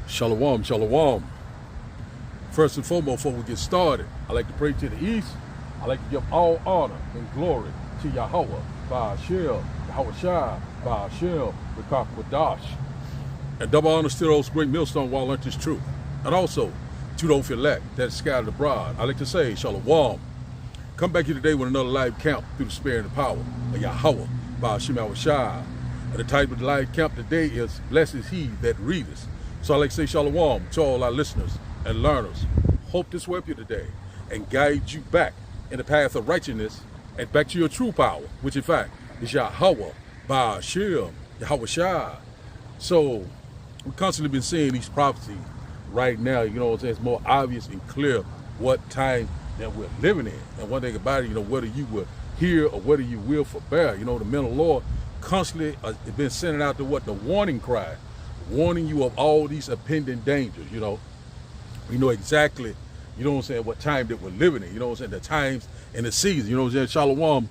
Shalom, shalom. First and foremost, before we get started, I like to pray to the east. I like to give all honor and glory to Yahweh, Ba'ashem, Yahweh Shai, Ba'ashem, Wadash. And double honor to those great millstone while learned this truth. And also, to those elect that is scattered abroad, I like to say, shalom. Come back here today with another live camp through the spirit and the power of Yahweh, Ba'ashem, Yahweh Shai. And the title of the live camp today is, Blessed is he that readeth. So I like to say shalom to all our listeners and learners. Hope this will help you today and guide you back in the path of righteousness and back to your true power, which in fact is Yahweh, Ba'ashem, Yahweh Shai. So we've constantly been seeing these prophecies right now, you know what I'm saying? It's more obvious and clear what time that we're living in. And one thing about it, you know, whether you will hear or whether you will forbear, you know, the men of the Lord constantly have been sending out the warning cry, warning you of all these impending dangers, you know. We know exactly, you know what I'm saying, what time that we're living in, you know what I'm saying, the times and the seasons, you know what I'm saying. Shalom,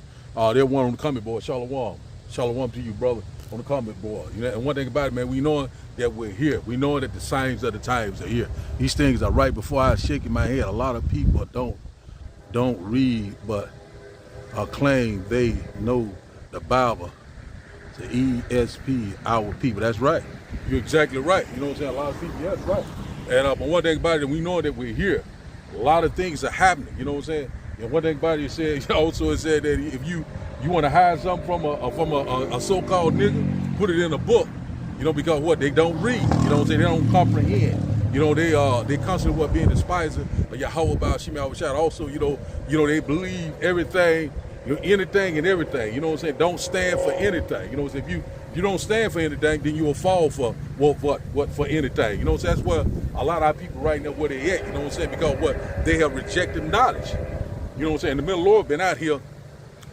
they're one on the comment board. Shalom. Shalom to you, brother, on the comment board. You know, and one thing about it, man, we know that we're here. We know that the signs of the times are here. These things are right before I shaking my head. A lot of people don't read, but claim they know the Bible. The ESP, our people. That's right. You're exactly right. You know what I'm saying? A lot of people, yeah, that's right. And but one thing about it, we know that we're here. A lot of things are happening. You know what I'm saying? And one thing about it said, also it said that if you want to hide something from a so-called nigga, put it in a book. You know, because what? They don't read. You know what I'm saying? They don't comprehend. You know, they constantly being despisers of Yahweh, Ba'ashem, Yahweh Shai. Also, you know, they believe everything. You know, anything and everything, you know what I'm saying? Don't stand for anything. You know what I'm saying? If you don't stand for anything, then you will fall for for anything. You know what I'm saying? That's where a lot of our people right now where they at, you know what I'm saying? Because they have rejected knowledge. You know what I'm saying? The middle Lord been out here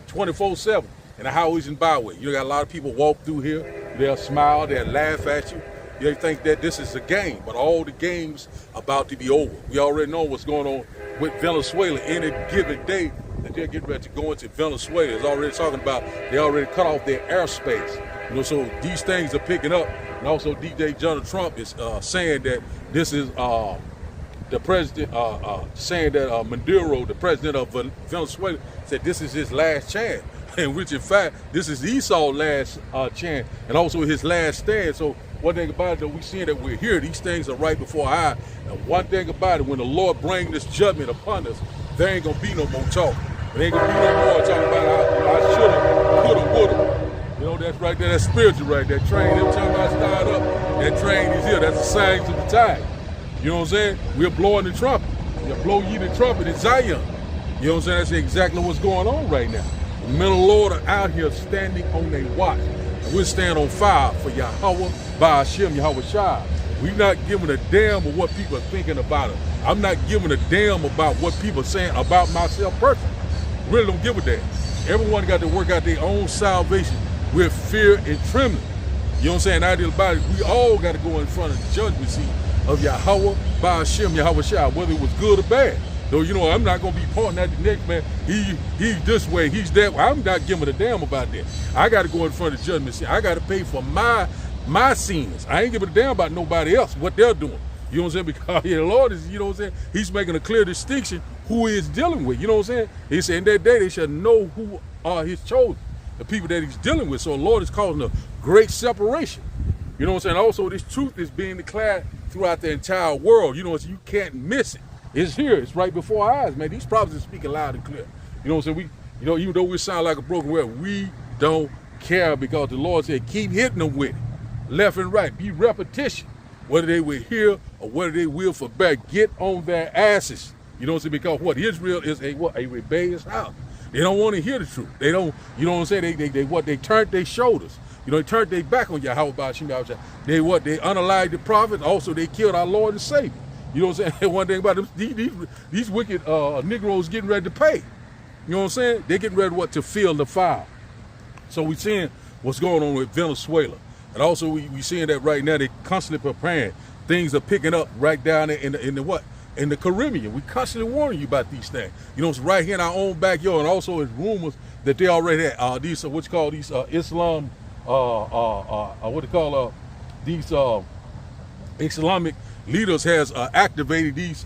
24/7 in the highways and byways. You got a lot of people walk through here, they'll smile, they'll laugh at you. They think that this is a game, but all the games about to be over. We already know what's going on with Venezuela any given day. That they're getting ready to go into Venezuela. It's already talking about they already cut off their airspace. You know, so these things are picking up. And also DJ Donald Trump is saying that this is the president, saying that Maduro, the president of Venezuela, said this is his last chance. And which in fact, this is Esau's last chance and also his last stand. So one thing about it, though, we seeing that we're here. These things are right before our eyes. And one thing about it, when the Lord brings this judgment upon us, there ain't gonna be no more talk. There ain't gonna be no more talking about I shoulda, coulda, woulda. You know, that's right there, that's spiritual right there. Train, every time I start up, that train is here. That's the signs of the time. You know what I'm saying? We're blowing the trumpet. We're blowing you the trumpet in Zion. You know what I'm saying? That's exactly what's going on right now. The men of the Lord are out here standing on their watch. And we're standing on fire for Yahweh, Ba'ashem, Yahweh Shai. We're not giving a damn of what people are thinking about it. I'm not giving a damn about what people are saying about myself personally. Really don't give a damn. Everyone got to work out their own salvation with fear and trembling. You know what I'm saying? The idea about it, we all got to go in front of the judgment seat of Yahweh, Ba'ashem, Yahweh Shai, whether it was good or bad. Though, you know, I'm not going to be pointing at the next man, he's this way, he's that way. I'm not giving a damn about that. I got to go in front of the judgment seat. I got to pay for my sins. I ain't giving a damn about nobody else, what they're doing. You know what I'm saying? Because the Lord is, you know what I'm saying? He's making a clear distinction who he is dealing with. You know what I'm saying? He said in that day they shall know who are his chosen, the people that he's dealing with. So the Lord is causing a great separation. You know what I'm saying? Also, this truth is being declared throughout the entire world. You know, so you can't miss it. It's here. It's right before our eyes, man. These prophecies are speaking loud and clear. You know what I'm saying? You know, even though we sound like a broken record, we don't care because the Lord said, keep hitting them with it. Left and right. Be repetition. Whether they will hear or whether they will forbear, get on their asses. You know what I'm saying? Because what? Israel is a rebellious house. They don't want to hear the truth. They don't, you know what I'm saying? They turned their shoulders. You know, they turned their back on Yahweh, Ba'ashem, Yahweh Shai. They unallied the prophets. Also, they killed our Lord and Savior. You know what I'm saying? One thing about them, these wicked Negroes getting ready to pay. You know what I'm saying? They're getting ready to fill the fire. So we're seeing what's going on with Venezuela. And also we seeing that right now, they constantly preparing. Things are picking up right down there in the Caribbean. We constantly warning you about these things. You know, it's right here in our own backyard. And also it's rumors that they already had these Islam what they call these Islamic leaders has activated these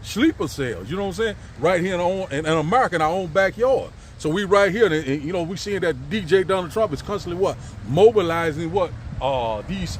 sleeper cells. You know what I'm saying? Right here in America, in our own backyard. So we right here, and you know, we seeing that DJ Donald Trump is constantly what mobilizing what these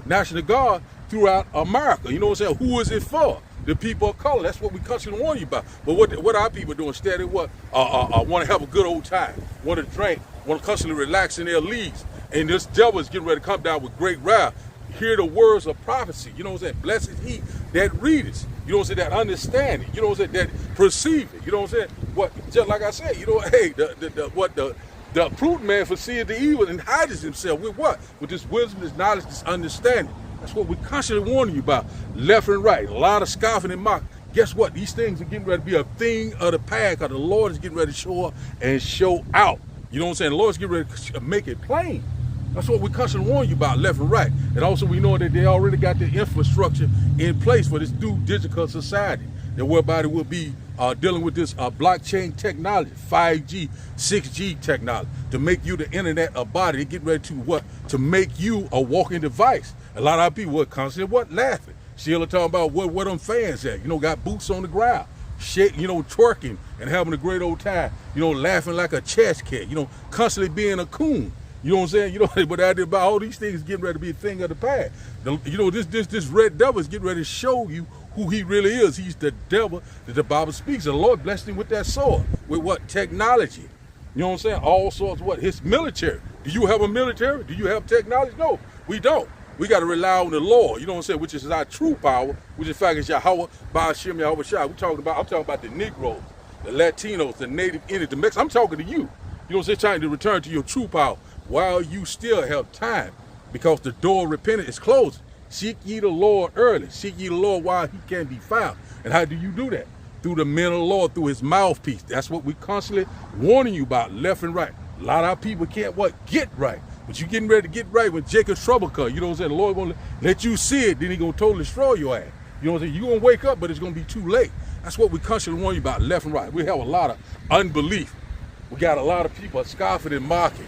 National Guard throughout America. You know what I'm saying? Who is it for? The people of color. That's what we constantly warn you about. But what our people doing? Steady what? Want to have a good old time. Want to drink. Want to constantly relax in their leagues. And this devil is getting ready to come down with great wrath. Hear the words of prophecy. You know what I'm saying? Blessed is he that readeth. You know what I'm saying? That understanding. You know what I'm saying? That perceive it. You know what I'm saying? What? Just like I said. You know, hey, the prudent man foreseeth the evil and hides himself with what? With this wisdom, this knowledge, this understanding. That's what we're constantly warning you about, left and right. A lot of scoffing and mock. Guess what? These things are getting ready to be a thing of the past, because the Lord is getting ready to show up and show out. You know what I'm saying? The Lord's getting ready to make it plain. That's what we're constantly warning you about, left and right. And also we know that they already got the infrastructure in place for this new digital society, that whereby they will be dealing with this blockchain technology, 5G, 6G technology, to make you the internet a body. They get ready to what? To make you a walking device. A lot of our people were constantly what? Laughing. Still talking about where them fans at. You know, got boots on the ground, shit, you know, twerking and having a great old time. You know, laughing like a chess cat. You know, constantly being a coon. You know what I'm saying? You know, but I did about all these things getting ready to be a thing of the past. You know, this red devil is getting ready to show you who he really is. He's the devil that the Bible speaks. And the Lord blessed him with that sword. With what? Technology. You know what I'm saying? All sorts of what? His military. Do you have a military? Do you have technology? No, we don't. We got to rely on the Lord, you know what I'm saying, which is our true power, which in fact is Yahweh, Ba'ashem, Yahweh Shai. I'm talking about the Negroes, the Latinos, the Native Indians, the Mexicans. I'm talking to you. You know what I'm saying? Trying to return to your true power while you still have time, because the door of repentance is closed. Seek ye the Lord early. Seek ye the Lord while he can be found. And how do you do that? Through the men of the Lord, through his mouthpiece. That's what we constantly warning you about, left and right. A lot of our people can't get right. But you getting ready to get right when Jacob's trouble comes. You know what I'm saying? The Lord gonna let you see it, then he gonna totally destroy your ass. You know what I'm saying? You're gonna wake up, but it's gonna be too late. That's what we constantly warn you about, left and right. We have a lot of unbelief. We got a lot of people scoffing and mocking,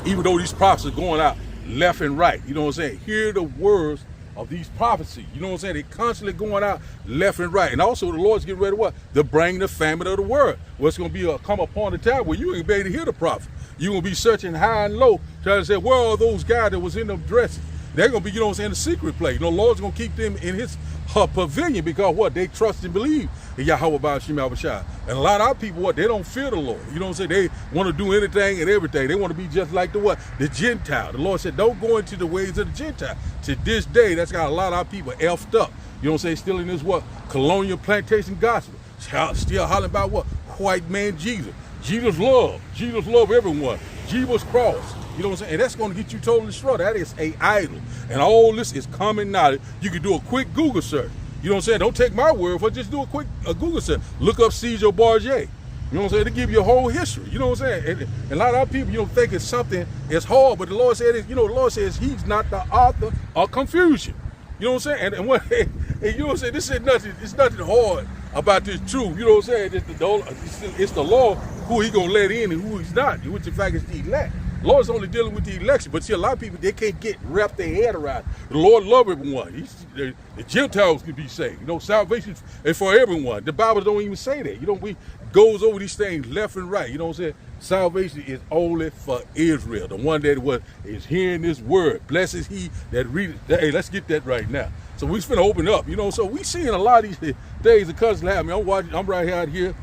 even though these prophets are going out left and right. You know what I'm saying? Hear the words of these prophecies. You know what I'm saying? They're constantly going out left and right. And also the Lord's getting ready to what? To bring the famine of the word. Well, it's going to be come upon a time where you ain't be able to hear the prophet. You're going to be searching high and low, trying to say, where are those guys that was in them dresses? They're going to be, you know what I'm saying, in the secret place. You know, the Lord's going to keep them in his pavilion, because what? They trust and believe in Yahweh Ba'ashem Yahweh Shai. And a lot of our people, what? They don't fear the Lord. You know what I'm saying? They want to do anything and everything. They want to be just like the what? The Gentile. The Lord said, don't go into the ways of the Gentile. To this day, that's got a lot of our people effed up. You know what I'm saying? Still in this what? Colonial plantation gospel. Still hollering about what? White man Jesus. Jesus love everyone. Jesus cross. You know what I'm saying? And that's going to get you totally destroyed. That is a idol. And all this is common knowledge. You can do a quick Google search. You know what I'm saying? Don't take my word for it. Just do a quick Google search. Look up Caesar Borgia. You know what I'm saying? To give you a whole history. You know what I'm saying? And a lot of our people, you don't think it's something that's hard, but the Lord said, the Lord says he's not the author of confusion. You know what I'm saying? And what, and you know what I'm saying? This is nothing. It's nothing hard about this truth. You know what I'm saying? It's the Lord who he gonna let in and who he's not. Which in fact is the elect. The Lord's only dealing with the election, but see, a lot of people, they can't wrap their head around it. The Lord loves everyone. The Gentiles can be saved. You know, salvation is for everyone. The Bible don't even say that. You know, we goes over these things left and right. You know what I'm saying? Salvation is only for Israel, the one that is hearing this word. Blessed is he that readeth. Hey, let's get that right now. So we finna open up, you know. So we seeing a lot of these things that constantly happen. I'm right out here,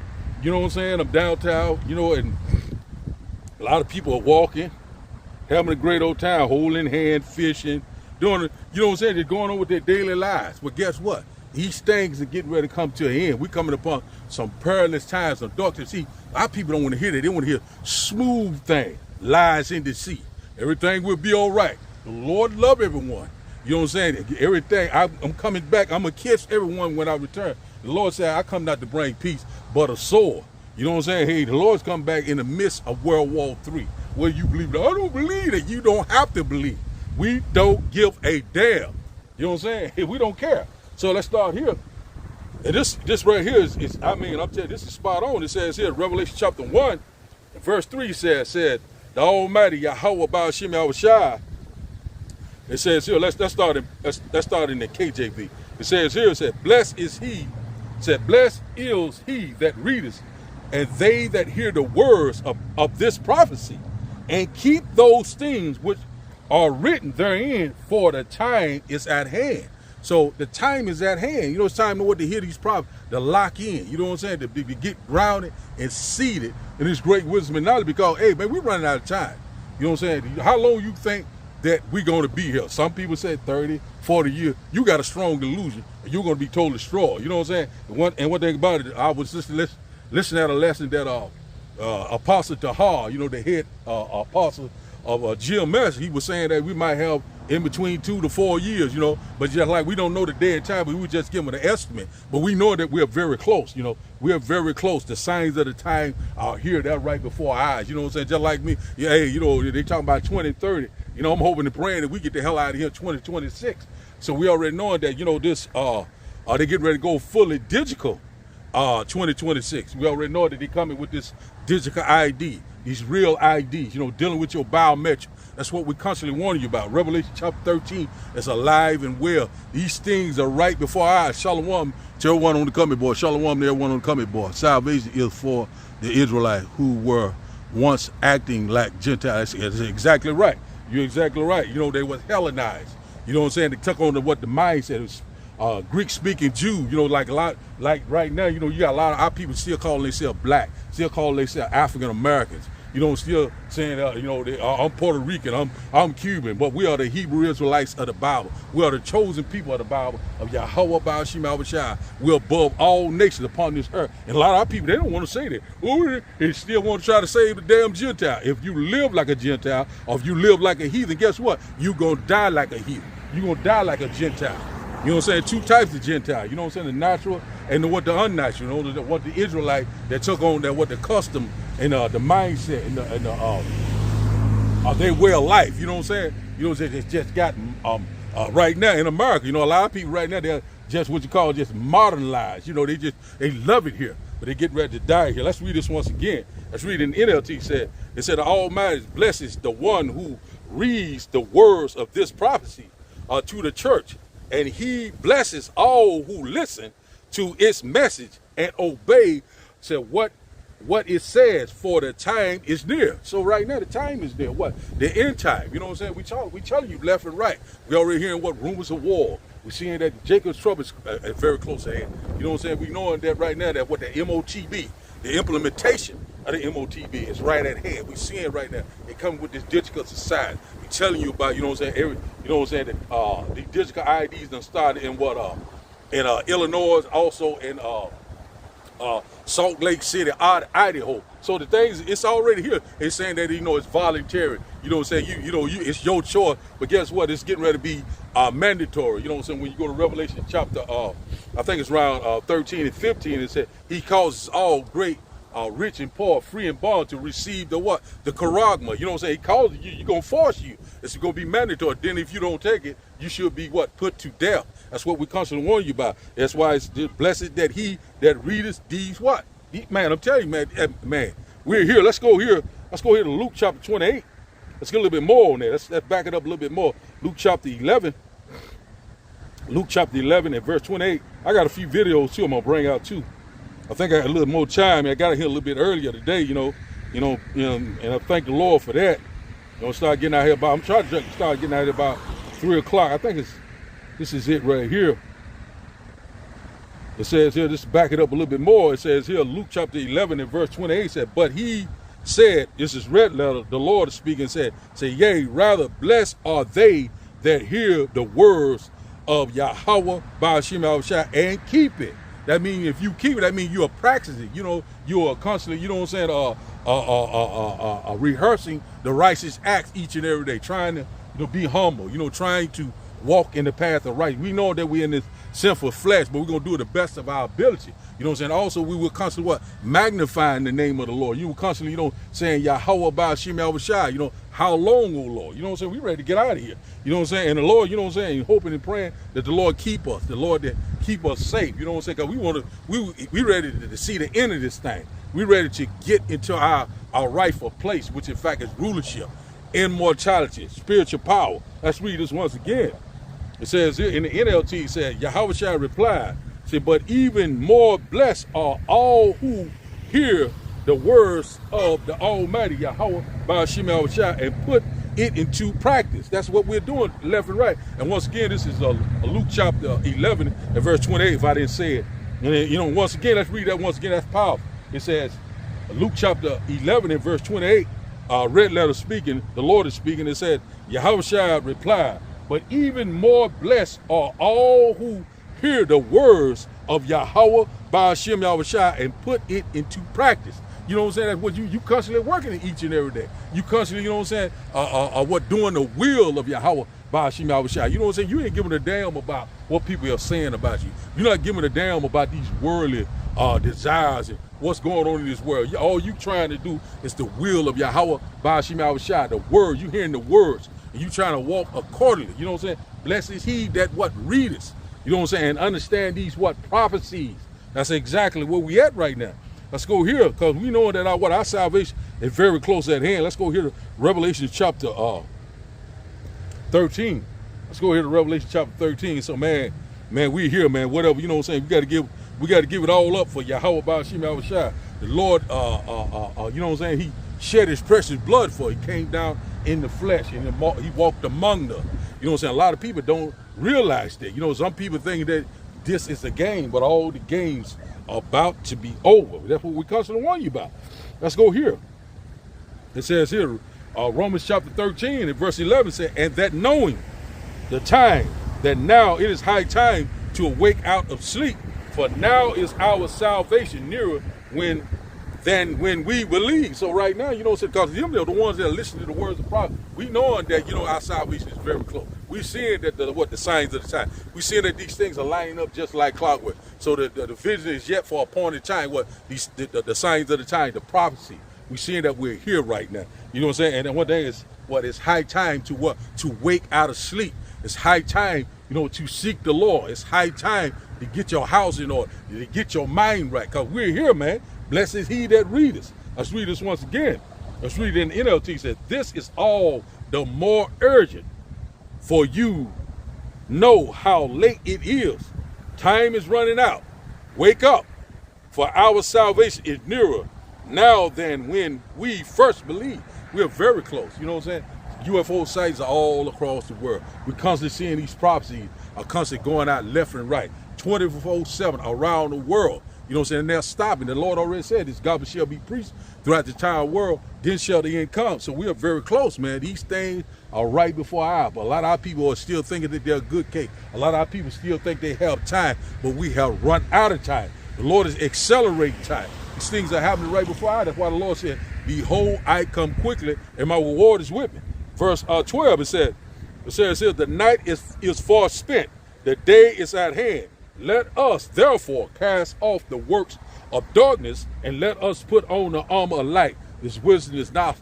you know what I'm saying? I'm downtown, you know, and a lot of people are walking, having a great old time, holding hand, fishing, doing it, you know what I'm saying? They're going on with their daily lives. But guess what? These things are getting ready to come to an end. We're coming upon some perilous times, some dark times. See, our people don't want to hear that. They want to hear smooth things, lies in the sea. Everything will be all right. The Lord love everyone. You know what I'm saying? Everything, I'm coming back. I'm going to kiss everyone when I return. The Lord said, I come not to bring peace, but a sword. You know what I'm saying? Hey, the Lord's come back in the midst of World War III. Whether you believe it, I don't believe it. You don't have to believe. We don't give a damn. You know what I'm saying? Hey, we don't care. So let's start here. And this right here is I'm telling you, this is spot on. It says here, Revelation chapter 1, verse 3 said, the Almighty Yahweh Ba'ashim Yahushua. It says here, let's start in the KJV. It says here, it said, blessed is he that readeth, and they that hear the words of this prophecy, and keep those things which are written therein, for the time is at hand. So the time is at hand. You know, it's time to hear these prophets, to lock in. You know what I'm saying? To get grounded and seated in this great wisdom and knowledge. Because, hey, man, we're running out of time. You know what I'm saying? How long you think that we're going to be here? Some people say 30, 40 years. You got a strong delusion, and you're going to be totally destroyed. You know what I'm saying? And one thing about it, I was just listening at a lesson that Apostle Tahar, you know, the head apostle of GMS, he was saying that we might have in between 2 to 4 years, you know, but just like we don't know the day and time, but we just give them an estimate. But we know that we're very close, you know, we're very close. The signs of the time are here, that right before our eyes, you know what I'm saying? Just like me, yeah, hey, you know, they talking about 2030, you know, I'm hoping and praying that we get the hell out of here 2026. So we already knowing that, you know, this, they getting ready to go fully digital 2026. We already know that they coming with this digital ID, these real IDs, you know, dealing with your biometric. That's what we're constantly warning you about. Revelation chapter 13 is alive and well. These things are right before our eyes. Shalom to everyone on the coming board. Shalom to everyone on the coming board. Salvation is for the Israelites who were once acting like Gentiles. That's exactly right. You're exactly right. You know, they was Hellenized. You know what I'm saying? They took on to what the mindset is. Greek-speaking Jew, you know, like a lot, like right now, you know, you got a lot of our people still calling themselves black, still calling themselves African Americans. You know, still saying, you know, I'm Puerto Rican, I'm Cuban, but we are the Hebrew Israelites of the Bible. We are the chosen people of the Bible, of Yahweh Ba'ashim Yahushua. We're above all nations upon this earth. And a lot of our people, they don't want to say that. Ooh, they still want to try to save the damn Gentile. If you live like a Gentile, or if you live like a heathen, guess what? You're going to die like a heathen. You're going to die like a Gentile. You know what I'm saying? Two types of Gentile. You know what I'm saying? The natural and the unnatural. You know, what the Israelite that took on that, what the custom and the mindset and their way of life. You know what I'm saying? You know what I'm saying? It's just gotten right now in America. You know, a lot of people right now, they're just what you call just modernized. You know, they love it here, but they get ready to die here. Let's read this once again. Let's read in NLT. It said the Almighty blesses the one who reads the words of this prophecy to the church. And he blesses all who listen to its message and obey to what it says, for the time is near. So right now the time is near. What? The end time. You know what I'm saying? We telling you left and right. We already hearing what rumors of war. We're seeing that Jacob's trouble is very close at hand. You know what I'm saying? We knowing that right now that what the MOTB, the implementation of the MOTB is right at hand. We seeing right now they coming with this digital society. We telling you about, you know what I'm saying? You know what I'm saying? That the digital IDs done started in in Illinois, also in Salt Lake City, Idaho. So the things, it's already here. It's saying that, you know, it's voluntary. You know what I'm saying? It's your choice. But guess what? It's getting ready to be mandatory. You know what I'm saying? When you go to Revelation chapter, I think it's around 13 and 15, it said, he causes all great, rich and poor, free and bond to receive the what? The charagma. You know what I'm saying? He calls you, you're going to force you. It's going to be mandatory. Then if you don't take it, you should be what? Put to death. That's what we constantly warn you about. That's why it's blessed that he that readeth these what? Man, I'm telling you, man, we're here. Let's go here to Luke chapter 28. Let's get a little bit more on there. Let's back it up a little bit more. Luke chapter 11 and verse 28. I got a few videos too I'm going to bring out too. I think I got a little more time. I got here a little bit earlier today, you know, and I thank the Lord for that. I'm trying to start getting out here about 3 o'clock. I think this is it right here. It says here, just back it up a little bit more. It says here, Luke chapter 11 and verse 28 said, but he said, this is red letter, the Lord is speaking, say, yea, rather blessed are they that hear the words of Yahweh Ba'ashim Yahushua and keep it. That means if you keep it, that means you are practicing. You know, you are constantly, you know what I'm saying, rehearsing the righteous acts each and every day, trying to be humble, you know, trying to walk in the path of right. We know that we're in this sinful flesh, but we're going to do it the best of our ability. You know what I'm saying? Also, we will constantly what? Magnifying the name of the Lord. You will constantly, you know, saying Yahweh Ba'ashim Yahushua, you know, how long, O Lord? You know what I'm saying? We ready to get out of here. You know what I'm saying? And the Lord, you know what I'm saying? Hoping and praying that the Lord keep us, the Lord that keep us safe. You know what I'm saying? Because we ready to see the end of this thing. We're ready to get into our rightful place, which in fact is rulership, immortality, spiritual power. Let's read this once again. It says here in the NLT, it says, Yahushua replied, said, but even more blessed are all who hear the words of the Almighty Yahweh Ba'ashim Yahushua and put it into practice. That's what we're doing left and right. And once again, this is a Luke chapter 11 and verse 28, if I didn't say it. And then, you know, once again, let's read that once again. That's powerful. It says, Luke chapter 11 and verse 28, red letter speaking, the Lord is speaking. It said, Yahushua replied, but even more blessed are all who hear the words of Yahweh Ba'ashim Yahushua and put it into practice. You know what I'm saying? That's what you constantly working in each and every day. You constantly, you know what I'm saying, what doing the will of Yahweh Ba'ashim Yahushua. You know what I'm saying? You ain't giving a damn about what people are saying about you. You're not giving a damn about these worldly desires and what's going on in this world. All you trying to do is the will of Yahweh Ba'ashim Yahushua, the word. You hearing the words and you trying to walk accordingly. You know what I'm saying? Blessed is he that what readeth. You know what I'm saying? And understand these what prophecies. That's exactly where we at right now. Let's go here, because we know that our salvation is very close at hand. Let's go here to Revelation chapter 13. Let's go here to Revelation chapter 13. So man, we here, man. Whatever, you know what I'm saying. We got to give it all up for Yahweh Ba'ashim Yahushua. The Lord, you know what I'm saying. He shed his precious blood for it. He came down in the flesh and he walked among them. You know what I'm saying. A lot of people don't realize that. You know, some people think that this is a game, but all the games about to be over. That's what we constantly warn you about. Let's go here. It says here, Romans chapter 13 and verse 11 says, and that knowing the time, that now it is high time to awake out of sleep, for now is our salvation nearer than when we believe. So right now, you know, because them are the ones that are listening to the words of prophet. We knowing that, you know, our salvation is very close. We seeing that the signs of the time. We seeing that these things are lining up just like clockwork. So the vision is yet for appointed time. What the signs of the time, the prophecy. We seeing that we're here right now. You know what I'm saying? And then one thing is it's high time to wake out of sleep. It's high time, you know, to seek the Lord. It's high time to get your house in order, to get your mind right. Because we're here, man. Blessed is he that readeth. Let's read this once again. Let's read it in the NLT. It says, this is all the more urgent, for you know how late it is. Time is running out. Wake up, for our salvation is nearer now than when we first believed. We're very close. You know what I'm saying? UFO sites are all across the world. We're constantly seeing these prophecies are constantly going out left and right, 24/7 around the world. You know what I'm saying? And they're stopping. The Lord already said this gospel shall be preached throughout the entire world, then shall the end come. So we are very close, man. These things are right before our eyes. But a lot of our people are still thinking that they're a good cake. A lot of our people still think they have time, but we have run out of time. The Lord is accelerating time. These things are happening right before our eyes. That's why the Lord said, behold, I come quickly, and my reward is with me. Verse 12, it says the night is far spent, the day is at hand. Let us therefore cast off the works of darkness, and let us put on the armor of light. This wisdom is not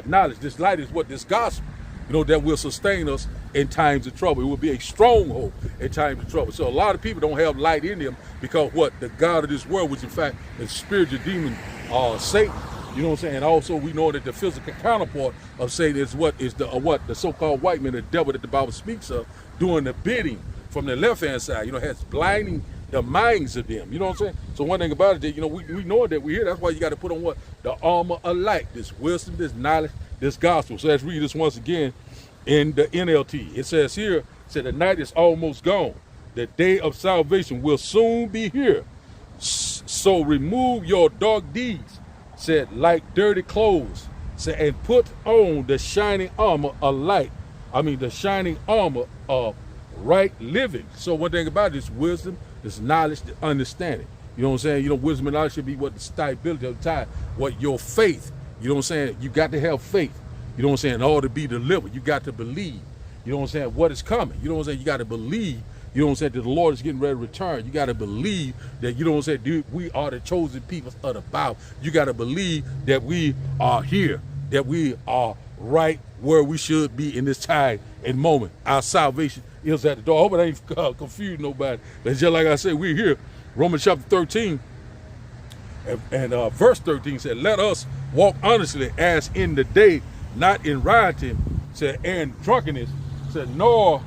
knowledge. This light is what this gospel, you know, that will sustain us in times of trouble. It will be a stronghold in times of trouble. So a lot of people don't have light in them because what? The God of this world, which in fact is spiritual demon, Satan. You know what I'm saying? And also we know that the physical counterpart of Satan is the so-called white man, the devil that the Bible speaks of, doing the bidding from the left-hand side, you know, has blinding the minds of them. You know what I'm saying? So one thing about it, that, you know, we know that we're here. That's why you got to put on what? The armor of light, this wisdom, this knowledge, this gospel. So let's read this once again in the NLT. It says here, it said the night is almost gone. The day of salvation will soon be here. So remove your dark deeds, said, like dirty clothes, said, and put on the shining armor of light. The shining armor of right living. So one thing about this wisdom, this knowledge, the understanding. You know what I'm saying? You know, wisdom and knowledge should be what the stability of the time, what your faith. You know what I'm saying? You got to have faith. You know what I'm saying? In order to be delivered, you got to believe. You know what I'm saying? What is coming. You know what I'm saying? You got to believe. You know what I'm saying? That the Lord is getting ready to return. You got to believe that, you know what I'm saying, dude, we are the chosen people of the Bible. You got to believe that we are here, that we are right where we should be in this time and moment. Our salvation is at the door. I hope it ain't confused nobody. But just like I said, we're here. Romans chapter 13 And verse 13 said, let us walk honestly as in the day, not in rioting, said, and drunkenness, said, nor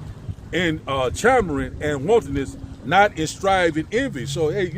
in chattering and wantonness, not in strife and envy. So, hey,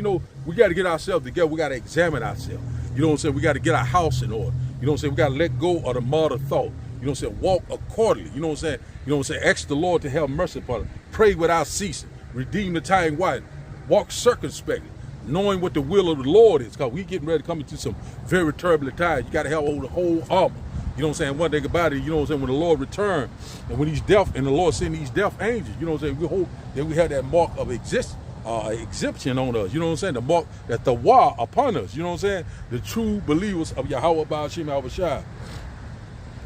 we got to get ourselves together. We got to examine ourselves. You know what I'm saying? We got to get our house in order. You know what I'm saying? We got to let go of the martyr thought. You know what I'm saying? Walk accordingly. You know what I'm saying? You know what I'm saying? Ask the Lord to have mercy upon us. Pray without ceasing. Redeem the time white. Walk circumspectly, knowing what the will of the Lord is. Because we getting ready to come into some very turbulent times. You got to have the whole armor. You know what I'm saying? One thing about it, you know what I'm saying, when the Lord returns and when he's deaf and the Lord send these deaf angels, you know what I'm saying, we hope that we have that mark of exemption on us. You know what I'm saying? The mark, that the wa upon us. You know what I'm saying? The true believers of Yahweh Ba'ashim Yahushua.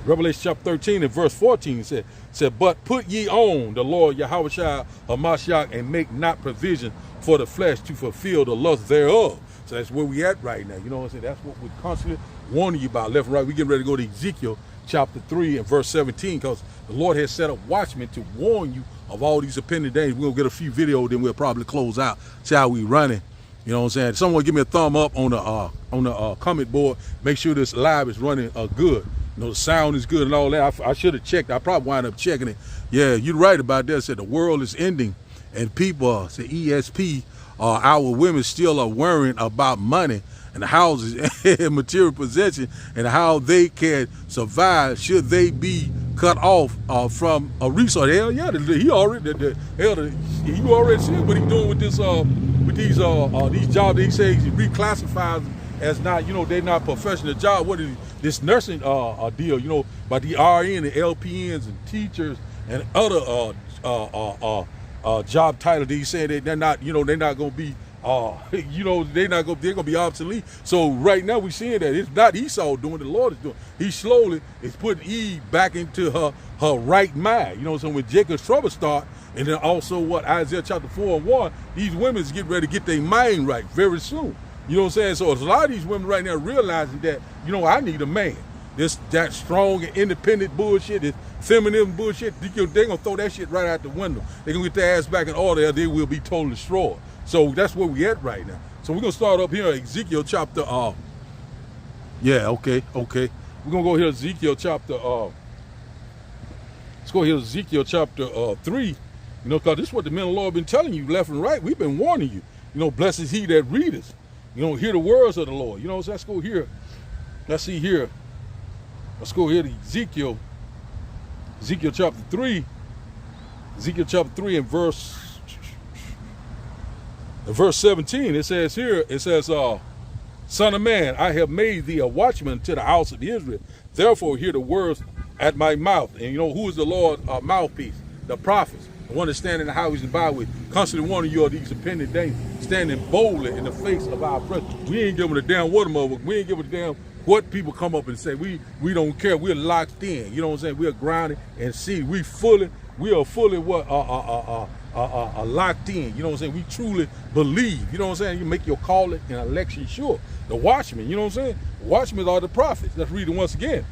Revelation chapter 13 and verse 14 said, but put ye on the Lord Yahushua Hamashiach and make not provision for the flesh to fulfill the lust thereof. So that's where we at right now. You know what I'm saying? That's what we're constantly warning you about left and right. We're getting ready to go to Ezekiel chapter 3 and verse 17 because the Lord has set up watchmen to warn you of all these impending dangers. We'll get a few videos, then we'll probably close out, see how we running. You know what I'm saying? Someone give me a thumb up on the comment board. Make sure this live is running good. You know, the sound is good and all that. I should have checked. I probably wind up checking it. Yeah, you're right about that. Said the world is ending and people, say ESP, our women still are worrying about money and the houses and material possession and how they can survive should they be cut off from a resource. Hell yeah, you already see what he's doing with this with these jobs. He says he reclassifies as not, they're not professional job. What is this nursing deal, by the RN and LPNs and teachers and other job titles. He's saying that they're not, they're not going to be they're going to be obsolete. So right now we're seeing that it's not Esau doing, the Lord is doing. He slowly is putting Eve back into her right mind. So when Jacob's trouble start, and then also what Isaiah chapter 4 and 1, these women is getting ready to get their mind right very soon. You know what I'm saying? So there's a lot of these women right now realizing that, I need a man. That strong and independent bullshit, this feminine bullshit, they're going to throw that shit right out the window. They're going to get their ass back in order or they will be totally destroyed. So that's where we at right now. So we're going to start up here at Ezekiel chapter, okay. We're going to go here to Ezekiel chapter, let's go here to Ezekiel chapter 3, because this is what the men of the Lord have been telling you left and right. We've been warning you. Blessed is he that readeth. Hear the words of the Lord. So let's go here. Let's see here. Let's go here to Ezekiel chapter 3. Ezekiel chapter 3 and verse 17. It says here, Son of man, I have made thee a watchman to the house of Israel. Therefore hear the words at my mouth. And who is the Lord's mouthpiece? The prophets. The one that's standing in the highways and byways, constantly warning you of these impending dangers, standing boldly in the face of our president. We ain't giving a damn what we ain't giving a damn what people come up and say. We don't care. We're locked in. You know what I'm saying? We're grounded and see. We are fully locked in. You know what I'm saying? We truly believe. You know what I'm saying? You make your calling and election sure. The watchmen, you know what I'm saying? The watchmen are the prophets. Let's read it once again.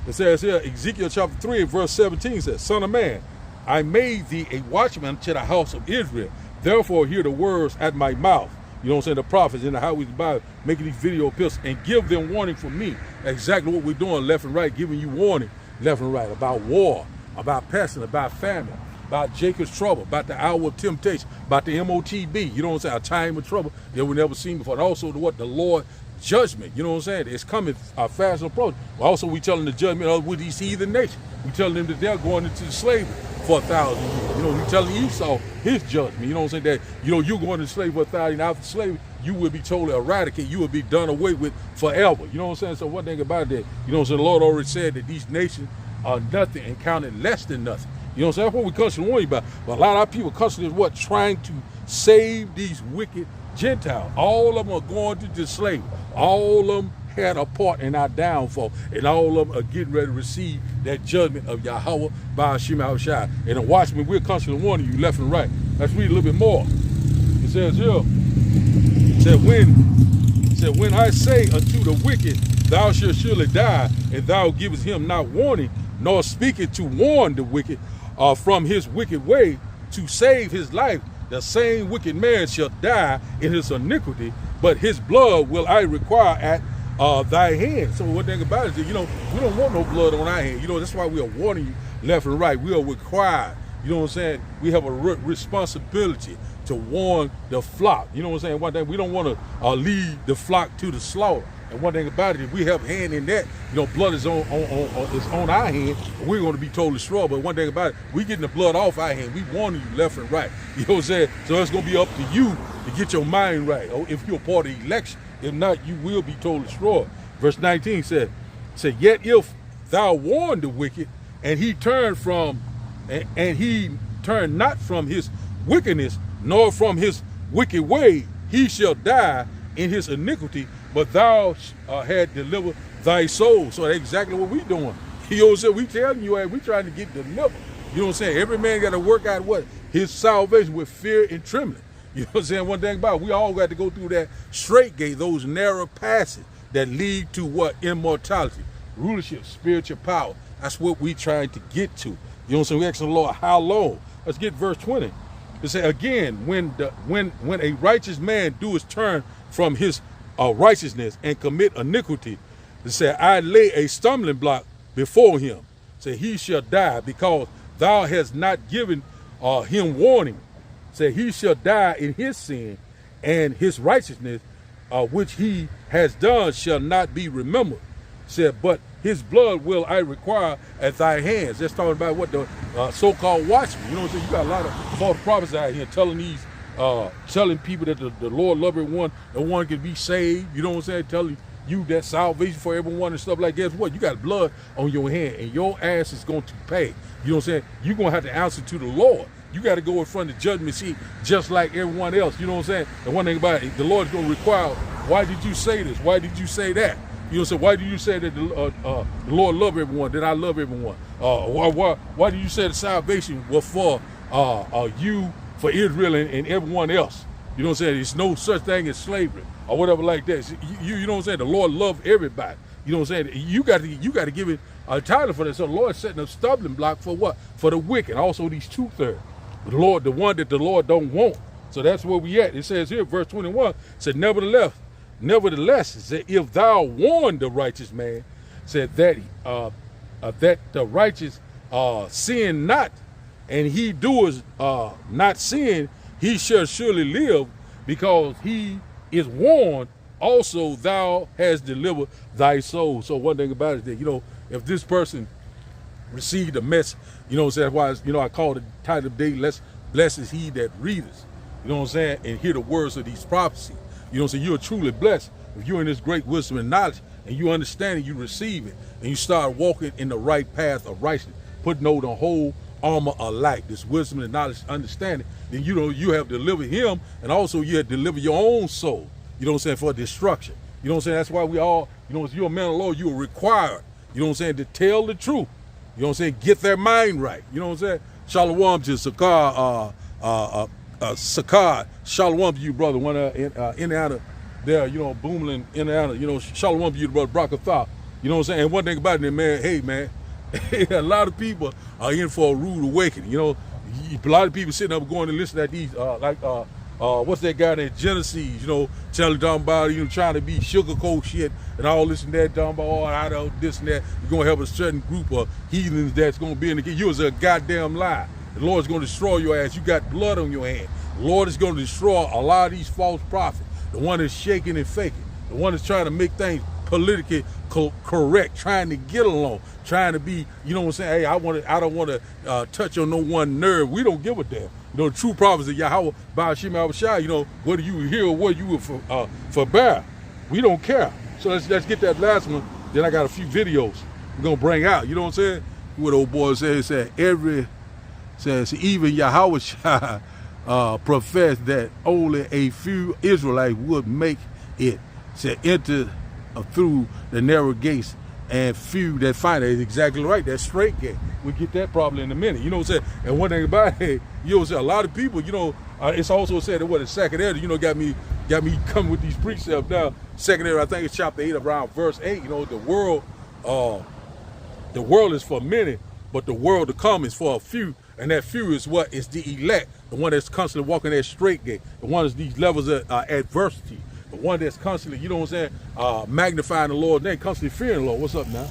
It says here, Ezekiel chapter 3 verse 17 says, Son of man, I made thee a watchman to the house of Israel. Therefore hear the words at my mouth. You know what I'm saying? The prophets in the highways by making these video appeals and give them warning from me. Exactly what we're doing left and right, giving you warning left and right about war, about pestilence, about famine, about Jacob's trouble, about the hour of temptation, about the MOTB. You know what I'm saying? A time of trouble that we never seen before. And also the Lord judgment. You know what I'm saying? It's coming fast and approaching. Also, we telling the judgment of with these heathen nations. We telling them that they're going into slavery for 1,000 years. We telling Esau his judgment. You know what I'm saying? That you're going to slavery for 1,000 years. After slavery, you will be totally eradicated. You will be done away with forever. You know what I'm saying? So one thing about that, you know what I'm saying? The Lord already said that these nations are nothing and counted less than nothing. You know what I'm saying? That's what we constantly worry about. But a lot of our people constantly trying to save these wicked Gentiles. All of them are going to slavery. All of them had a part in our downfall, and all of them are getting ready to receive that judgment of Yahweh by Hashem Yahushua. And the watchmen, we're constantly warning you left and right. Let's read a little bit more. It says here, when I say unto the wicked, thou shalt surely die, and thou givest him not warning, nor speaketh to warn the wicked from his wicked way to save his life, the same wicked man shall die in his iniquity, but his blood will I require at thy hand. So one thing about it is, we don't want no blood on our hand. That's why we are warning you left and right. We are required. You know what I'm saying? We have a responsibility to warn the flock. You know what I'm saying? One thing, we don't want to lead the flock to the slaughter. And one thing about it, if we have hand in that, blood is on our hand, we're going to be totally destroyed. But one thing about it, we getting the blood off our hand. We warning you left and right. You know what I'm saying? So it's going to be up to you to get your mind right. Or if you're a part of the election, if not, you will be totally destroyed. Verse 19 said, yet if thou warn the wicked, and he turned not from his wickedness, nor from his wicked way, he shall die in his iniquity, but thou had delivered thy soul. So that's exactly what we doing. You know what I'm saying? We telling you, we trying to get delivered. You know what I'm saying? Every man got to work out what? His salvation with fear and trembling. You know what I'm saying? One thing about it, we all got to go through that straight gate, those narrow passages that lead to what? Immortality, rulership, spiritual power. That's what we trying to get to. You know what I'm saying? We asking the Lord, how long? Let's get verse 20. It say again, when a righteous man do his turn from his righteousness and commit iniquity, it say, I lay a stumbling block before him. Say, he shall die because thou hast not given him warning. Say, he shall die in his sin, and his righteousness, which he has done, shall not be remembered. Said, but his blood will I require at thy hands. That's talking about what the so-called watchmen. You know what I'm saying? You got a lot of false prophets out here telling people that the Lord love everyone, and one can be saved. You know what I'm saying? Telling you that salvation for everyone and stuff like that. Guess what? You got blood on your hand, and your ass is going to pay. You know what I'm saying? You're going to have to answer to the Lord. You got to go in front of the judgment seat just like everyone else. You know what I'm saying? And one thing about it, the Lord's going to require, why did you say this? Why did you say that? You know what I'm saying? Why did you say that the Lord love everyone, that I love everyone? Why did you say the salvation was for you, for Israel and everyone else? You know what I'm saying? There's no such thing as slavery or whatever like that. You know what I'm saying? The Lord loved everybody. You know what I'm saying? You got to give it a title for that. So the Lord setting a stumbling block for what? For the wicked. Also these 2/3. The Lord, the one that the Lord don't want. So that's where we at. It says here, verse 21, said, Nevertheless, said, if thou warn the righteous man, said that the righteous sin not, and he doeth not sin, he shall surely live, because he is warned. Also, thou hast delivered thy soul. So one thing about it is that, if this person received a message, you know what I'm saying? That's why, I call the title of the day, blessed is he that readeth. You know what I'm saying? And hear the words of these prophecies. You know what I'm saying? You're truly blessed if you're in this great wisdom and knowledge, and you understand it, you receive it, and you start walking in the right path of righteousness, putting on the whole armor of light, this wisdom and knowledge, understanding. Then you have delivered him, and also you have delivered your own soul. You know what I'm saying? For destruction. You know what I'm saying? That's why we all, if you're a man of law, you are required, you know what I'm saying, to tell the truth. You know what I'm saying? Get their mind right. You know what I'm saying? Shalom to Sakar, shalom to you, brother. One in Indiana there, Boomlin, Indiana. Shalom to you, brother Brockatha. You know what I'm saying? And one thing about it, man, hey, man, a lot of people are in for a rude awakening. A lot of people sitting up going to listen to these, what's that guy named Genesis, telling them about, trying to be sugarcoat shit and all this and that, talking about, I don't this and that. You're going to have a certain group of heathens that's going to be in the kingdom. You was a goddamn lie. The Lord's going to destroy your ass. You got blood on your hand. The Lord is going to destroy a lot of these false prophets. The one that's shaking and faking. The one that's trying to make things politically correct, trying to get along, trying to be, you know what I'm saying? Hey, I don't want to touch on no one nerve. We don't give a damn. The true prophets of Yahweh, Ba'ashim Abishai, whether you were here or whether you were for bear, we don't care. So let's get that last one. Then I got a few videos we're gonna bring out. You know what I'm saying? What old boy said even Yahweh professed that only a few Israelites would make it, said enter through the narrow gates, and few that find it. Is exactly right. That straight gate. We'll get that probably in a minute. You know what I'm saying? And one thing about it, a lot of people, it's also said that in Second Ezra, got me coming with these precepts now. Second Ezra, I think it's chapter 8, around verse 8. The world is for many, but the world to come is for a few. And that few is what? It's the elect, the one that's constantly walking that straight gate, the one that's these levels of adversity, the one that's constantly, you know what I'm saying, magnifying the Lord's name, constantly fearing the Lord. What's up now?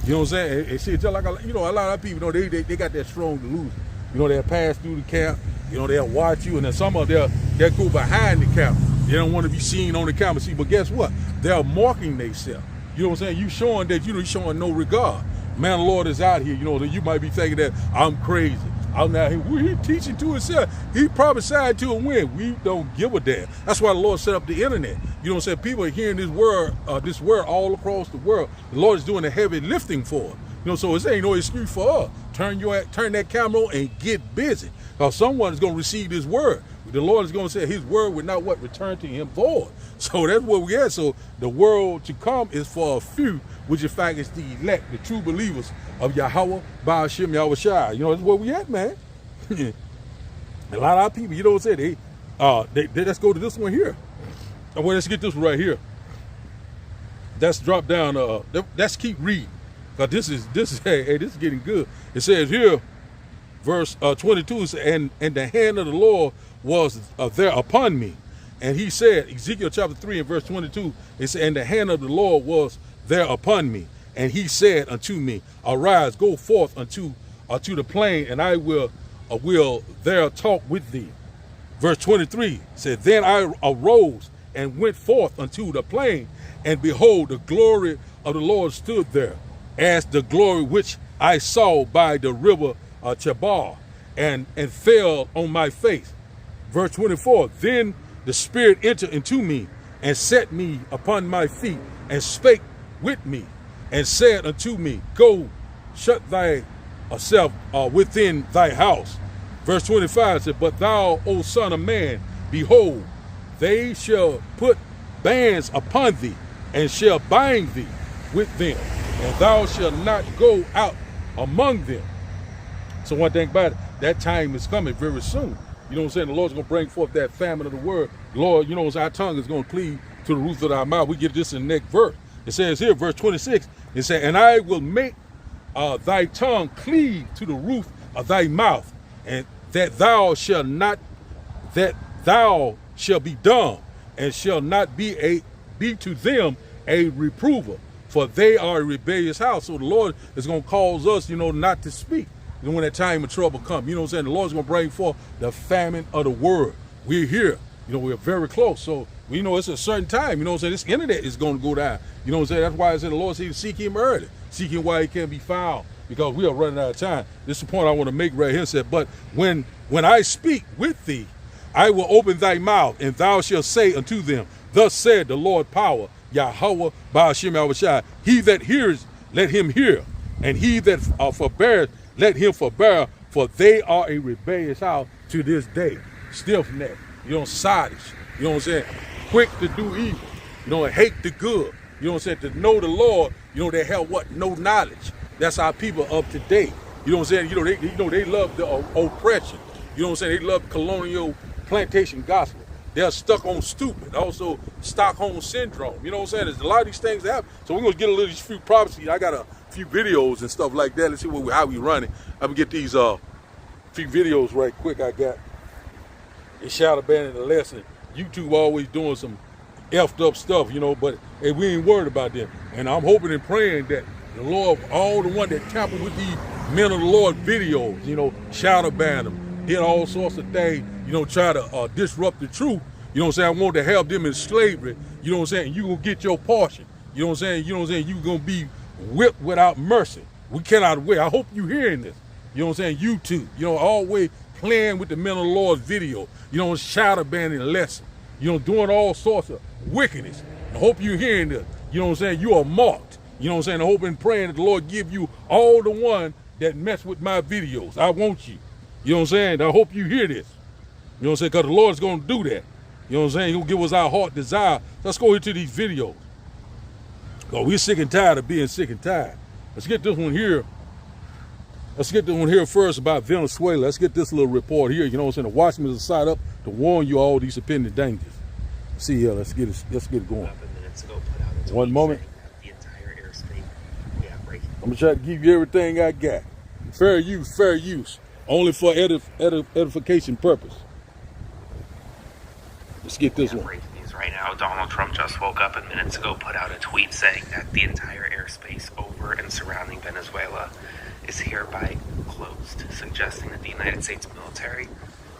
You know what I'm saying? And see, just like, you know, a lot of people, you know, they got that strong delusion. You know, they'll pass through the camp, you know, they'll watch you, and then some of them, they'll go behind the camera. They don't want to be seen on the camera. See, but guess what? They're marking themselves. You know what I'm saying? You showing that, you know, you're showing no regard. Man, the Lord is out here, you know, that you might be thinking that I'm crazy. I'm not here. He teaching to himself. He prophesied to a win. We don't give a damn. That's why the Lord set up the internet. You know what I'm saying? People are hearing this word all across the world. The Lord is doing the heavy lifting for it. You know, so it ain't no excuse for us. Turn that camera on and get busy. Because someone is going to receive this word. The Lord is going to say his word would not return to him void. So that's where we at. So the world to come is for a few, which in fact is the elect, the true believers of Yahweh, Baal Shem, Yahweh Shai. You know, that's where we at, man. A lot of our people, you know what I'm saying, they let's go to this one here. Well, let's get this one right here. Let's drop down, let's keep reading. Cause this is hey, this is getting good. It says here, verse 22, and the hand of the Lord was there upon me. And he said, Ezekiel chapter 3 and verse 22, it said, and the hand of the Lord was there upon me. And he said unto me, arise, go forth unto the plain, and I will there talk with thee. Verse 23 said, then I arose and went forth unto the plain, and behold, the glory of the Lord stood there, as the glory which I saw by the river Chebar, and fell on my face. Verse 24, then the Spirit entered into me, and set me upon my feet, and spake with me, and said unto me, go, shut thyself within thy house. Verse 25 said, but thou, O son of man, behold, they shall put bands upon thee, and shall bind thee with them, and thou shalt not go out among them. So one thing about it, that time is coming very soon. You know what I'm saying? The Lord's going to bring forth that famine of the word. Lord, you know, our tongue is going to cleave to the roof of our mouth. We get this in the next verse. It says here, verse 26, it says, and I will make thy tongue cleave to the roof of thy mouth, and that thou shalt be dumb, and shall not be to them a reprover, for they are a rebellious house. So the Lord is going to cause us, you know, not to speak. And when that time of trouble comes, you know what I'm saying? The Lord's going to bring forth the famine of the word. We're here. You know, we're very close. So we know it's a certain time. You know what I'm saying? This internet is going to go down. You know what I'm saying? That's why I said the Lord said seek him early. Seek him while he can be found. Because we are running out of time. This is the point I want to make right here. It said, but when I speak with thee, I will open thy mouth, and thou shalt say unto them, thus said the Lord power, Yahweh, Baal Shem, Yahweh Shai. He that hears, let him hear. And he that forbears, let him forbear, for they are a rebellious house to this day. Stiff-necked, you know, sottish, you know what I'm saying? Quick to do evil, you know, and hate the good. You know what I'm saying? To know the Lord, you know, they have what? No knowledge. That's our people of today. You know what I'm saying? You know, they love the oppression. You know what I'm saying? They love colonial plantation gospel. They're stuck on stupid. Also, Stockholm syndrome. You know what I'm saying? There's a lot of these things that happen. So we're going to get a little of these few prophecies. I got a few videos and stuff like that. Let's see how we run it. I'm going to get these few videos right quick I got. It's shadow banning the lesson. YouTube always doing some effed up stuff, you know, but hey, we ain't worried about them. And I'm hoping and praying that the Lord, all the one that tampered with these men of the Lord videos, you know, shadow ban them, did all sorts of things, you know, try to disrupt the truth. You know what I'm saying? I want to have them in slavery. You know what I'm saying? You gonna get your portion. You know what I'm saying? You know what I'm saying? You gonna be whipped without mercy. We cannot wait. I hope you hearing this. You know what I'm saying? YouTube, you know, always playing with the men of the Lord's video. You know, shadow banning the lesson. You know, doing all sorts of wickedness. I hope you hearing this. You know what I'm saying? You are marked. You know what I'm saying? I hope and praying that the Lord give you all the one that mess with my videos. I want you. You know what I'm saying? I hope you hear this. You know what I'm saying? Because the Lord's going to do that. You know what I'm saying? He'll give us our heart desire. Let's go into these videos. Because we're sick and tired of being sick and tired. Let's get this one here. Let's get this one here first about Venezuela. Let's get this little report here. You know what I'm saying? The watchmen are side up to warn you all these impending dangers. See here. Let's get it going. One moment. I'm gonna try to give you everything I got. Fair use. Only for edification purpose. Let's get this one. These, right? Right now, Donald Trump just woke up and minutes ago put out a tweet saying that the entire airspace over and surrounding Venezuela is hereby closed, suggesting that the United States military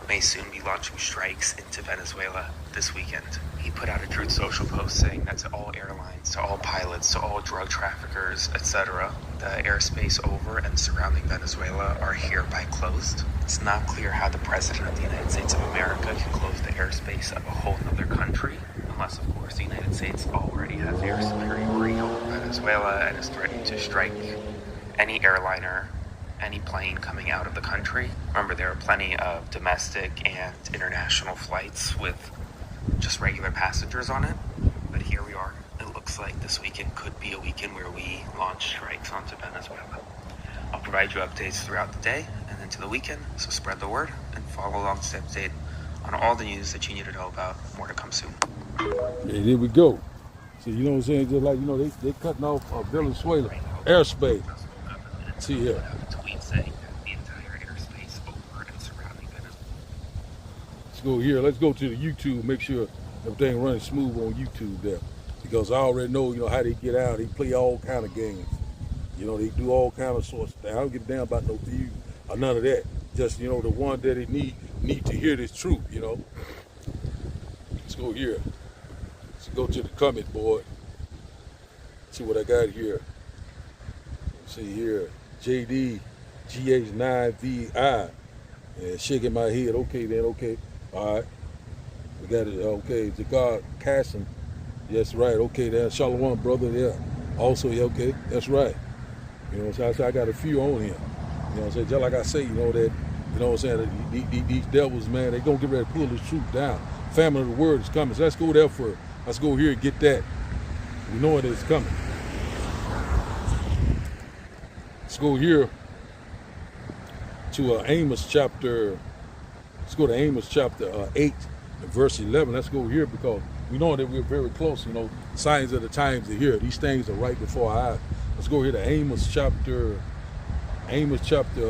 may soon be launching strikes into Venezuela this weekend. He put out a Truth Social post saying that to all airlines, to all pilots, to all drug traffickers, etc., the airspace over and surrounding Venezuela are hereby closed. It's not clear how the President of the United States of America can close the airspace of a whole other country, unless, of course, the United States already has air superiority over Venezuela and is threatening to strike any airliner, any plane coming out of the country. Remember, there are plenty of domestic and international flights with just regular passengers on it, but here we are. It looks like this weekend could be a weekend where we launch strikes onto Venezuela. I'll provide you updates throughout the day and into the weekend, so spread the word and follow along to stay up to date on all the news that you need to know about. More to come soon. And here we go. So, you know what I'm saying? Just like, they cutting off Venezuela airspace. See here. Let's go here. Let's go to the YouTube. Make sure everything running smooth on YouTube there, because I already know, how they get out. They play all kind of games. They do all kind of sorts of things. I don't give a damn about no views or none of that. Just, the one that they need to hear this truth. Let's go here. Let's go to the comment board. See what I got here. See here. JD GH9VI. And shaking my head. Okay then, okay. All right. We got it. Okay. Zagar Casson. Yes, right. Okay, then. Shalom, brother. Yeah. Also, yeah, okay. That's right. So I got a few on here. Just like I say, these devils, man, they gonna get ready to pull this truth down. Famine of the word is coming. So let's go there first. Let's go here and get that. We know it is coming. Let's go here to Amos chapter. Let's go to Amos chapter 8 and verse 11. Let's go here because we know that we're very close. Signs of the times are here. These things are right before our eyes. Let's go here to Amos chapter. Amos chapter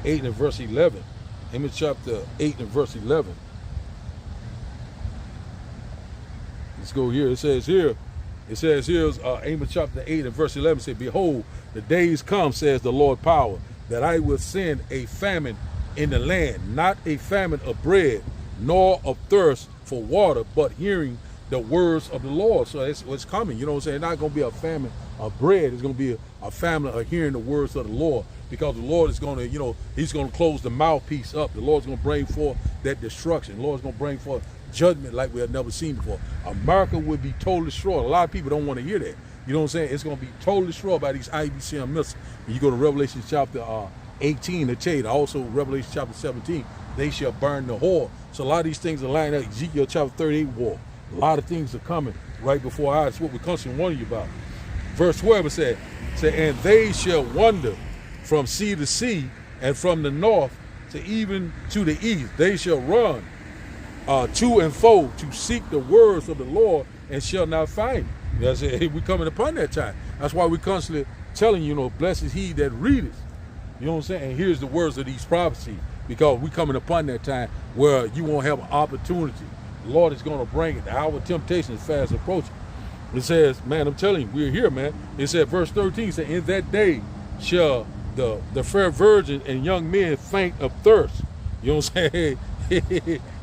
8 and verse 11. Amos chapter 8 and verse 11. Let's go here. It says here, Amos chapter 8 and verse 11 says, behold, the days come, says the Lord power, that I will send a famine in the land, not a famine of bread, nor of thirst for water, but hearing the words of the Lord. So it's what's coming. It's not going to be a famine of bread. It's going to be a famine of hearing the words of the Lord, because the Lord is going to, he's going to close the mouthpiece up. The Lord's going to bring forth that destruction. The Lord's going to bring forth judgment like we have never seen before. America would be totally destroyed. A lot of people don't want to hear that. It's going to be totally destroyed by these IBCM missiles. When you go to Revelation chapter 18, they tell you, also Revelation chapter 17, they shall burn the whore. So a lot of these things are lined up. Ezekiel chapter 38 war. A lot of things are coming right before our eyes. That's what we're constantly warning you about. Verse 12 it said, and they shall wander from sea to sea, and from the north to even to the east. They shall run to and fro to seek the words of the Lord, and shall not find it. We're coming upon that time. That's why we're constantly telling you, blessed is he that readeth. You know what I'm saying? And here's the words of these prophecies, because we're coming upon that time where you won't have an opportunity. The Lord is going to bring it. The hour of temptation is fast approaching. It says, man, I'm telling you, we're here, man. It said, verse 13 said, in that day shall the fair virgin and young men faint of thirst. You know what I'm saying?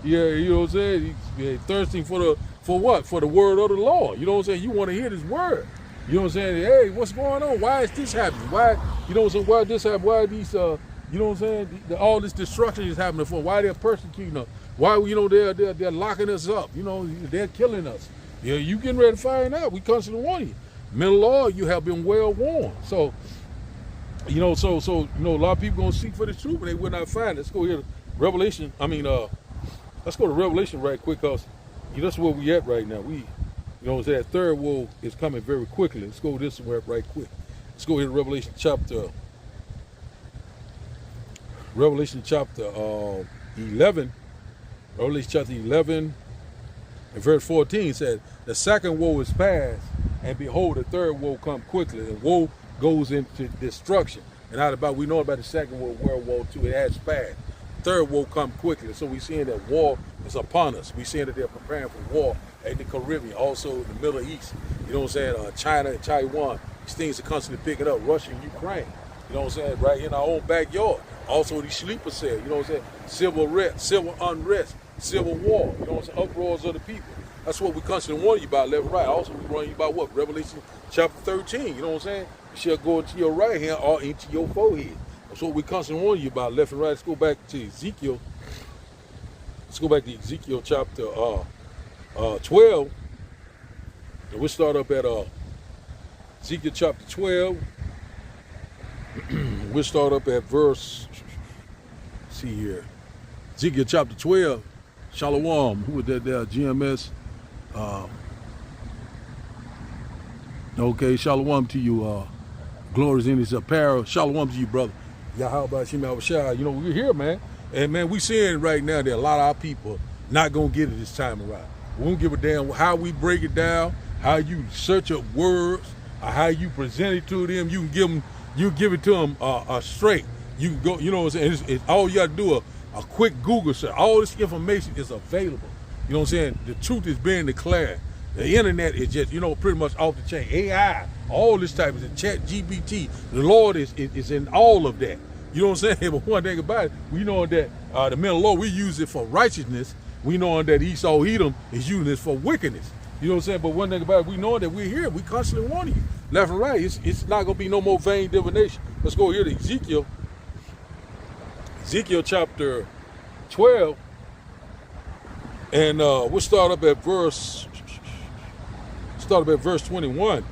Yeah, you know what I'm saying? He's thirsting for what? For the word of the Lord. You know what I'm saying? You want to hear this word. You know what I'm saying? Hey, what's going on? Why is this happening? Why, you know what I'm saying? Why this happen? Why these, you know what I'm saying? All this destruction is happening for. Why they're persecuting us? Why, they're locking us up? They're killing us. Yeah, you getting ready to find out. We constantly warn you. Men of law, you have been well warned. So, a lot of people gonna seek for the truth, but they will not find it. Let's go here to Revelation. Let's go to Revelation right quick, because that's where we at right now. That third woe is coming very quickly. Let's go this way right quick. Let's go here to Revelation chapter 11. Revelation chapter 11 and verse 14 said, the second woe is past, and behold, the third woe come quickly. And woe goes into destruction. And out about, we know about the Second World War II, it has passed. Third war come quickly. So we're seeing that war is upon us. We're seeing that they're preparing for war in the Caribbean, also the Middle East. You know what I'm saying? China and Taiwan. These things are constantly picking up. Russia and Ukraine. You know what I'm saying? Right in our own backyard. Also these sleeper cells. You know what I'm saying? Civil unrest, civil war. You know what I'm saying? Uproars of the people. That's what we constantly warn you about, left and right. Also, we warn you about what? Revelation chapter 13. You know what I'm saying? You shall go into your right hand or into your forehead. That's what we constantly warn you about, left and right. Let's go back to Ezekiel. Let's go back to Ezekiel chapter 12. And we'll start up at Ezekiel chapter 12. We'll start up at verse, let's see here. Ezekiel chapter 12. Shalom. Who was that there? GMS. Okay, shalom to you. Glories in his apparel. Shalom to you, brother. Yahweh Shema Shah. You know, we're here, man. And man, we seeing right now that a lot of our people not gonna get it this time around. We don't give a damn how we break it down, how you search up words, or how you present it to them. You can give it to them straight. You can go, you know what I'm saying? It's all you gotta do a quick Google search. All this information is available. You know what I'm saying? The truth is being declared. The internet is just, you know, pretty much off the chain. AI, all this type of chat, GPT. The Lord is in all of that. You know what I'm saying? But one thing about it, we know that the men of the Lord, we use it for righteousness. We know that Esau, Edom is using it for wickedness. You know what I'm saying? But one thing about it, we know that we're here. We constantly warning you. Left and right. It's not going to be no more vain divination. Let's go here to Ezekiel. Ezekiel chapter 12. And we'll start up at verse 21.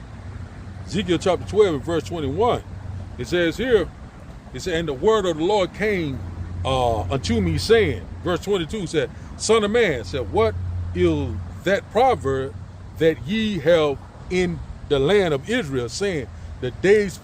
Ezekiel chapter 12 and verse 21. It says here, it said, and the word of the Lord came unto me, saying, verse 22 said, Son of man, said, what is that proverb that ye have in the land of Israel, saying, the days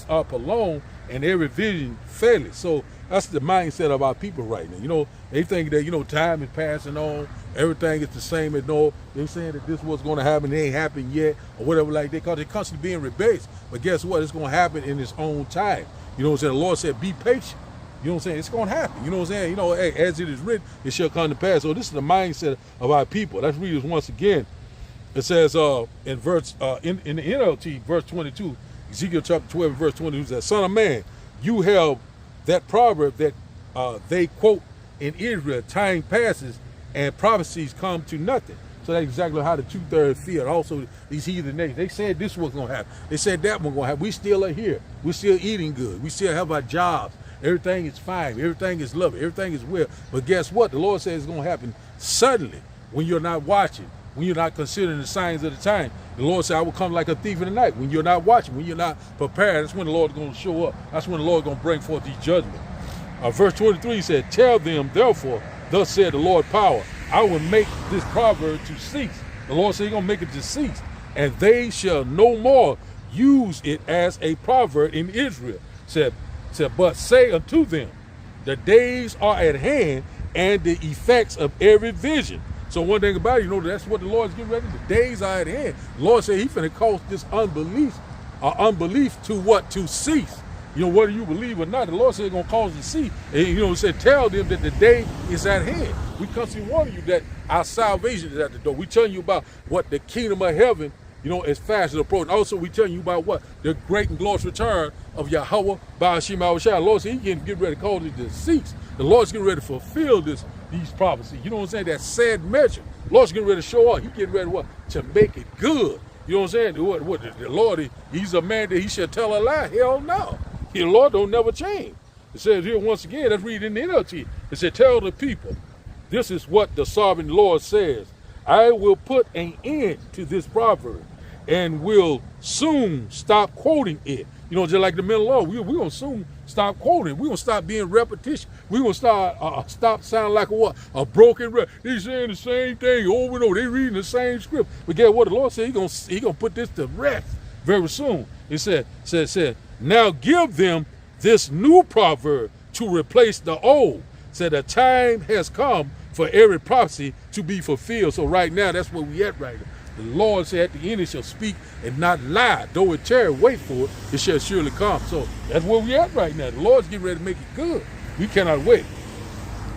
are prolonged and every vision faileth. So that's the mindset of our people right now. You know, they think that, you know, time is passing on. Everything is the same as no. They're saying that this was going to happen. It ain't happened yet or whatever like that, because they're constantly being rebased. But guess what? It's going to happen in its own time. You know what I'm saying? The Lord said, be patient. You know what I'm saying? It's going to happen. You know what I'm saying? You know, hey, as it is written, it shall come to pass. So this is the mindset of our people. Let's read this once again. It says in verse in the NLT, verse 22, Ezekiel chapter 12, verse 22, it says, Son of man, you have that proverb that they quote in Israel, time passes and prophecies come to nothing. So that's exactly how the 2/3 feel. Also, these heathen nations, they said this was going to happen. They said that was going to happen. We still are here. We're still eating good. We still have our jobs. Everything is fine. Everything is lovely. Everything is well. But guess what? The Lord says it's going to happen suddenly when you're not watching, when you're not considering the signs of the time. The Lord said, I will come like a thief in the night. When you're not watching, when you're not prepared, that's when the Lord is going to show up. That's when the Lord is going to bring forth these judgments. Verse 23 said, Tell them, therefore, thus said the Lord power, I will make this proverb to cease. The Lord said he's going to make it to cease. And they shall no more use it as a proverb in Israel. Said, but say unto them, the days are at hand and the effects of every vision. So one thing about it, you know, that's what the Lord's getting ready. The days are at hand. The Lord said he's finna cause this unbelief to what? To cease. You know, whether you believe or not, the Lord said he's going to cause you to see. And, you know, he said, tell them that the day is at hand. We constantly warn you that our salvation is at the door. We telling you about what the kingdom of heaven, you know, is fast approaching. Also, we telling you about what? The great and glorious return of Yahweh by Shema Shah. The Lord said he's getting ready to cause it to cease. The Lord's getting ready to fulfill these prophecies. You know what I'm saying? That sad measure. The Lord's getting ready to show up. He's getting ready to what? To make it good. You know what I'm saying? What the Lord, he's a man that he shall tell a lie. Hell no. The Lord don't never change. It says here once again, let's read in the NLT. It said, tell the people, this is what the sovereign Lord says. I will put an end to this proverb and will soon stop quoting it. You know, just like the men of the Lord, we're going to soon stop quoting. We're going to stop being repetition. We're going to stop sounding like a broken record. They're saying the same thing over and over. They're reading the same script. But guess what? The Lord said he's going to put this to rest very soon. He said, now give them this new proverb to replace the old. Said the time has come for every prophecy to be fulfilled. So right now, that's where we at right now. The Lord said at the end it shall speak and not lie. Though it tarry, wait for it, it shall surely come. So that's where we at right now. The Lord's getting ready to make it good. We cannot wait.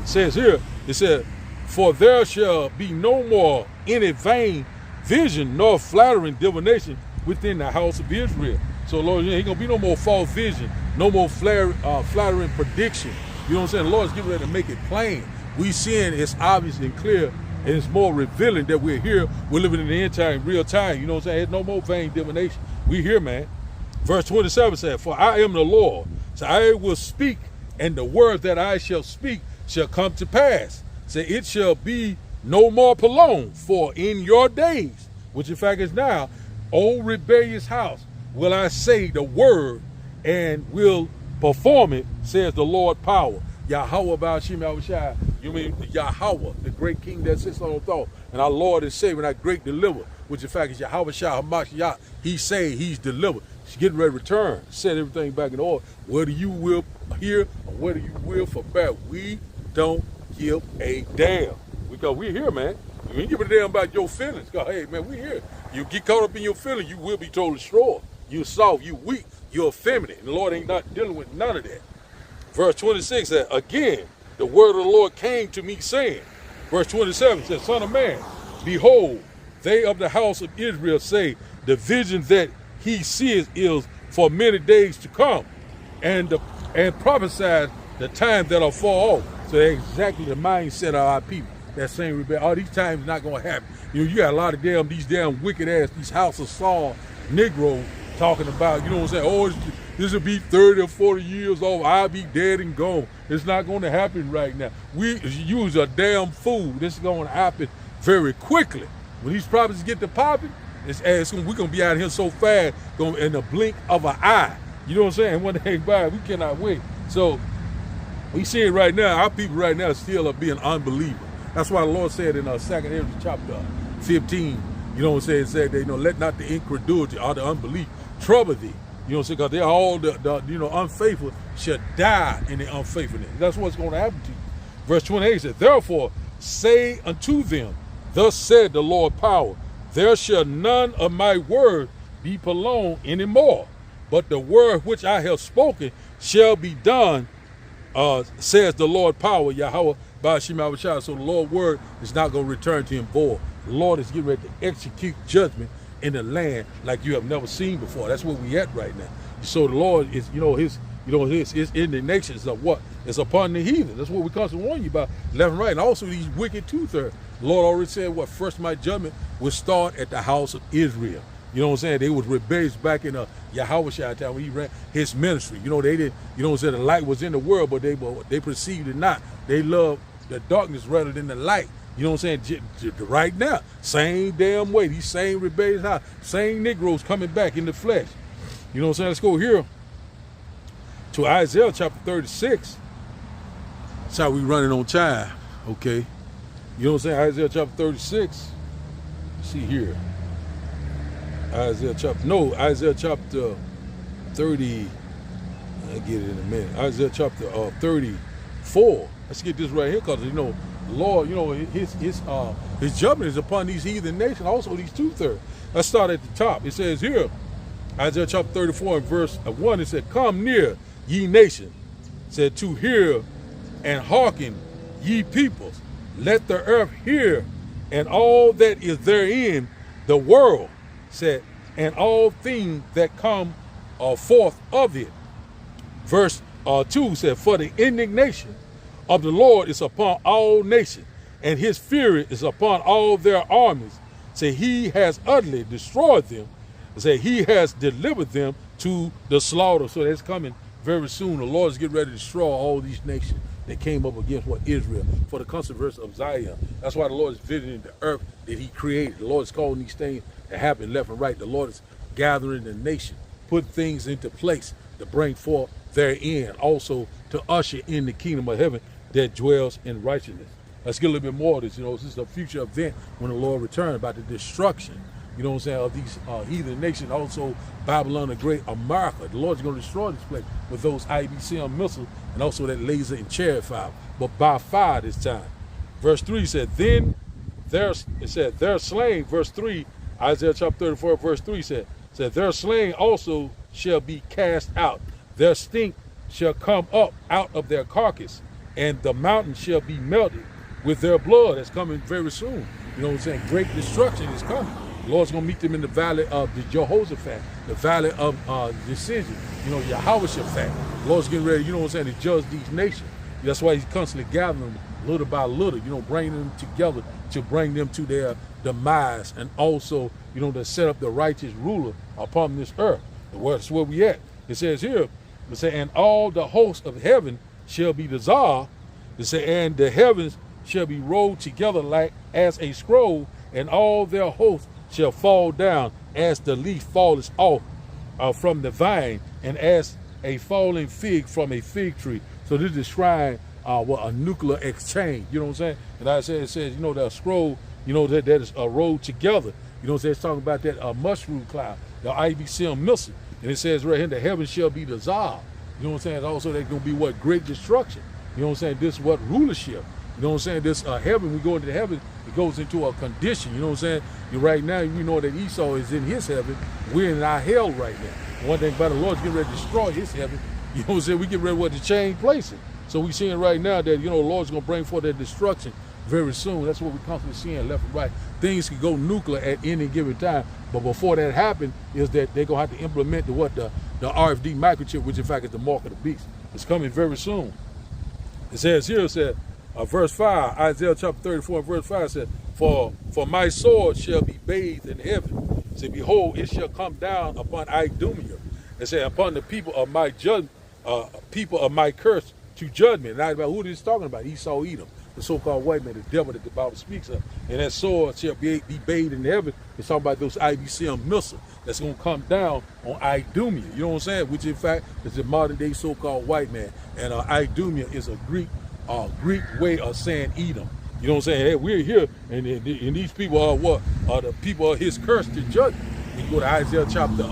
It says here, it said, for there shall be no more any vain vision nor flattering divination within the house of Israel. So Lord, ain't gonna be no more false vision, no more flattering prediction. You know what I'm saying? The Lord's getting ready to make it plain. We seeing it's obvious and clear, and it's more revealing that we're here. We're living in the end time, in real time. You know what I'm saying? There's no more vain divination. We here, man. Verse 27 said, for I am the Lord, so I will speak, and the word that I shall speak shall come to pass. Say, it shall be no more prolonged, for in your days, which in fact is now, O rebellious house, will I say the word and will perform it, says the Lord power. Yahweh Ba'ashim Yahushua. You mean Yahweh, the great king that sits on the throne, and our Lord and Savior, and our great deliverer, which in fact is Yahweh Shah Hamashiach. He say he's delivered. He's getting ready to return, set everything back in order. Whether you will hear or whether you will forbear, we don't give a damn. Because we're here, man. We ain't give a damn about your feelings. Because, hey, man, we're here. You get caught up in your feelings, you will be totally destroyed. You soft, you weak, you're effeminate. And the Lord ain't not dealing with none of that. Verse 26 says, again, the word of the Lord came to me saying, verse 27 says, son of man, behold, they of the house of Israel say, the vision that he sees is for many days to come, and prophesied the time that are far off. So that's exactly the mindset of our people. That same rebellion. All these times not gonna happen. You know, you got a lot of these damn wicked ass, these House of Saul Negroes talking about, you know what I'm saying? Oh, this will be 30 or 40 years old. I'll be dead and gone. It's not going to happen right now. We use a damn fool. This is going to happen very quickly. When these prophets get to popping, we're going to be out here so fast, in the blink of an eye. You know what I'm saying? One day by, we cannot wait. So we see it right now. Our people right now still are being unbelievers. That's why the Lord said in 2 Ezra chapter 15, you know what I'm saying? It said, that, let not the incredulity or the unbelief trouble thee. You know what I'm saying? Because they're all the unfaithful shall die in the unfaithfulness. That's what's going to happen to you. Verse 28 says, therefore say unto them, thus said the Lord power, there shall none of my word be prolonged anymore, but the word which I have spoken shall be done, says the Lord power, Yahweh Ba'ashim Yahushua. So the Lord's word is not going to return to him void. The Lord is getting ready to execute judgment in the land like you have never seen before. That's where we at right now. So the Lord is, his indignations of what? It's upon the heathen. That's what we constantly warn you about, left and right. And also these wicked two-thirds. The Lord already said what? First my judgment would start at the house of Israel. You know what I'm saying? They was rebellious back in Yahweh time when he ran his ministry. You know, they didn't, you know what I'm saying? The light was in the world, but they perceived it not. They loved the darkness rather than the light. You know what I'm saying? Right now, same damn way. These same rebellious house, same Negroes coming back in the flesh. You know what I'm saying? Let's go here to Isaiah chapter 36. That's how we running on time, okay? You know what I'm saying? Isaiah chapter 36. Let's see here. Isaiah chapter 30. I'll get it in a minute. Isaiah chapter 34. Let's get this right here, because Lord, his judgment is upon these heathen nations, also these two-thirds. Let's start at the top. It says here, Isaiah chapter 34 and verse 1, it said, come near, ye nations, said, to hear and hearken, ye peoples. Let the earth hear, and all that is therein, the world, said, and all things that come forth of it. Verse 2 said, for the indignation of the Lord is upon all nations, and his fury is upon all their armies. Say, he has utterly destroyed them. Say, he has delivered them to the slaughter. So that's coming very soon. The Lord is getting ready to destroy all these nations that came up against Israel for the controversy of Zion. That's why the Lord is visiting the earth that he created. The Lord is calling these things to happen left and right. The Lord is gathering the nation, put things into place to bring forth their end, also to usher in the kingdom of heaven that dwells in righteousness. Let's get a little bit more of this. This is a future event when the Lord returns, about the destruction, of these heathen nations, also Babylon the Great, America. The Lord's going to destroy this place with those IBCM missiles and also that laser and chariot fire, but by fire this time. Verse 3 said, then they're slain, verse 3, Isaiah chapter 34, verse 3 said, their slain also shall be cast out. Their stink shall come up out of their carcass, and the mountain shall be melted with their blood. That's coming very soon. You know what I'm saying? Great destruction is coming. The Lord's going to meet them in the valley of the Jehoshaphat, the valley of decision. You know, Yehoshaphat. The Lord's getting ready, you know what I'm saying, to judge these nations. That's why he's constantly gathering them little by little, you know, bringing them together to bring them to their demise, and also, you know, to set up the righteous ruler upon this earth. That's where we at. It says here, it says, and all the hosts of heaven shall be dissolved. It says, and the heavens shall be rolled together like as a scroll, and all their hosts shall fall down as the leaf falleth off from the vine, and as a falling fig from a fig tree. So this is describing a nuclear exchange. You know what I'm saying? And I said, it says, you know, the scroll, you know, that is rolled together. You know what I'm saying? It's talking about that mushroom cloud, the IBCM missile. And it says right here, the heavens shall be dissolved. You know what I'm saying? Also, there's going to be what? Great destruction. You know what I'm saying? This what? Rulership. You know what I'm saying? This heaven, we go into heaven, it goes into a condition. You know what I'm saying? Right now, we know that Esau is in his heaven. We're in our hell right now. One thing about the Lord's getting ready to destroy his heaven. You know what I'm saying? We get ready to change places. So we're seeing right now that, you know, the Lord's going to bring forth that destruction very soon. That's what we're constantly seeing left and right. Things can go nuclear at any given time. But before that happens, is that they're going to have to implement the RFD microchip, which in fact is the mark of the beast. It's coming very soon. It says here, it said, verse 5, Isaiah chapter 34, verse 5 said, For my sword shall be bathed in heaven. It said, behold, it shall come down upon Idumea. It said, upon the people of my people of my curse to judgment. Now, about who this is talking about? Esau, Edom, the so-called white man, the devil that the Bible speaks of. And that sword shall be bathed in heaven. It's talking about those IBCM missiles that's going to come down on Idumea. You know what I'm saying? Which, in fact, is the modern-day so-called white man. And Idumea is a Greek way of saying Edom. You know what I'm saying? Hey, we're here, and these people are what? Are the people of his curse to judgment. You go to Isaiah chapter,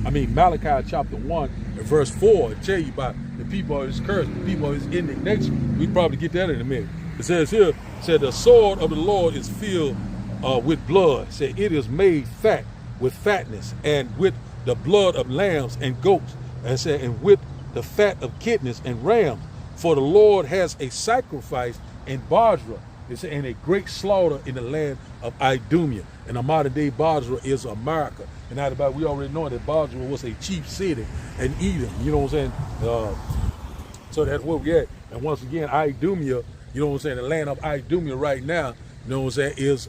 Malachi chapter 1 and verse 4, it tell you about the people of his curse, the people of his indignation. We probably get that in a minute. It says here, it said, the sword of the Lord is filled with blood. It said, it is made fat with fatness, and with the blood of lambs and goats. And it said, and with the fat of kidneys and rams. For the Lord has a sacrifice in Basra. It's in a great slaughter in the land of Idumea. And the modern day Basra is America. And out about, we already know that Basra was a chief city in Edom. You know what I'm saying? So that's where we at. And once again, Idumea, you know what I'm saying? The land of Idumea right now, you know what I'm saying, is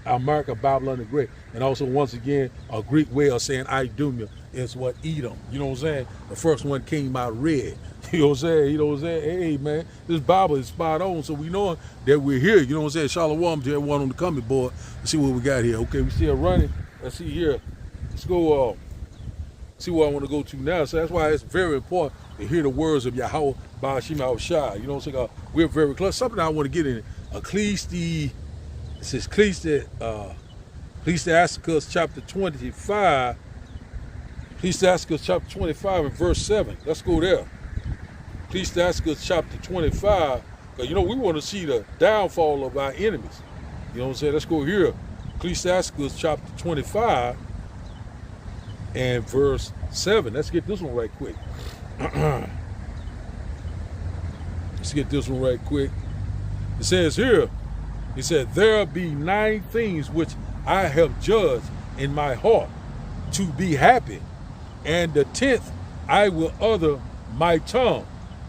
America, Babylon the Great. And also, once again, a Greek way of saying Idumea is what? Edom. You know what I'm saying? The first one came out red. You know what I'm saying? You know what I'm saying? Hey, man, this Bible is spot on, so we know that we're here. You know what I'm saying? Shalom to everyone on the coming board. Let's see what we got here. Okay, we still running. Let's see here. Let's go see where I want to go to now. So that's why it's very important to hear the words of Yahweh Ba'ashim Shai. You know what I'm saying? We're very close. Something I want to get in. Ecclesiastes chapter 25. Ecclesiastes chapter 25 and verse 7. Let's go there. Ecclesiastes chapter 25. Because, you know, we want to see the downfall of our enemies. You know what I'm saying? Let's go here. Ecclesiastes chapter 25 and verse 7. Let's get this one right quick. Let's get this one right quick. It says here, he said, there be 9 things which I have judged in my heart to be happy, and the 10th I will utter my tongue.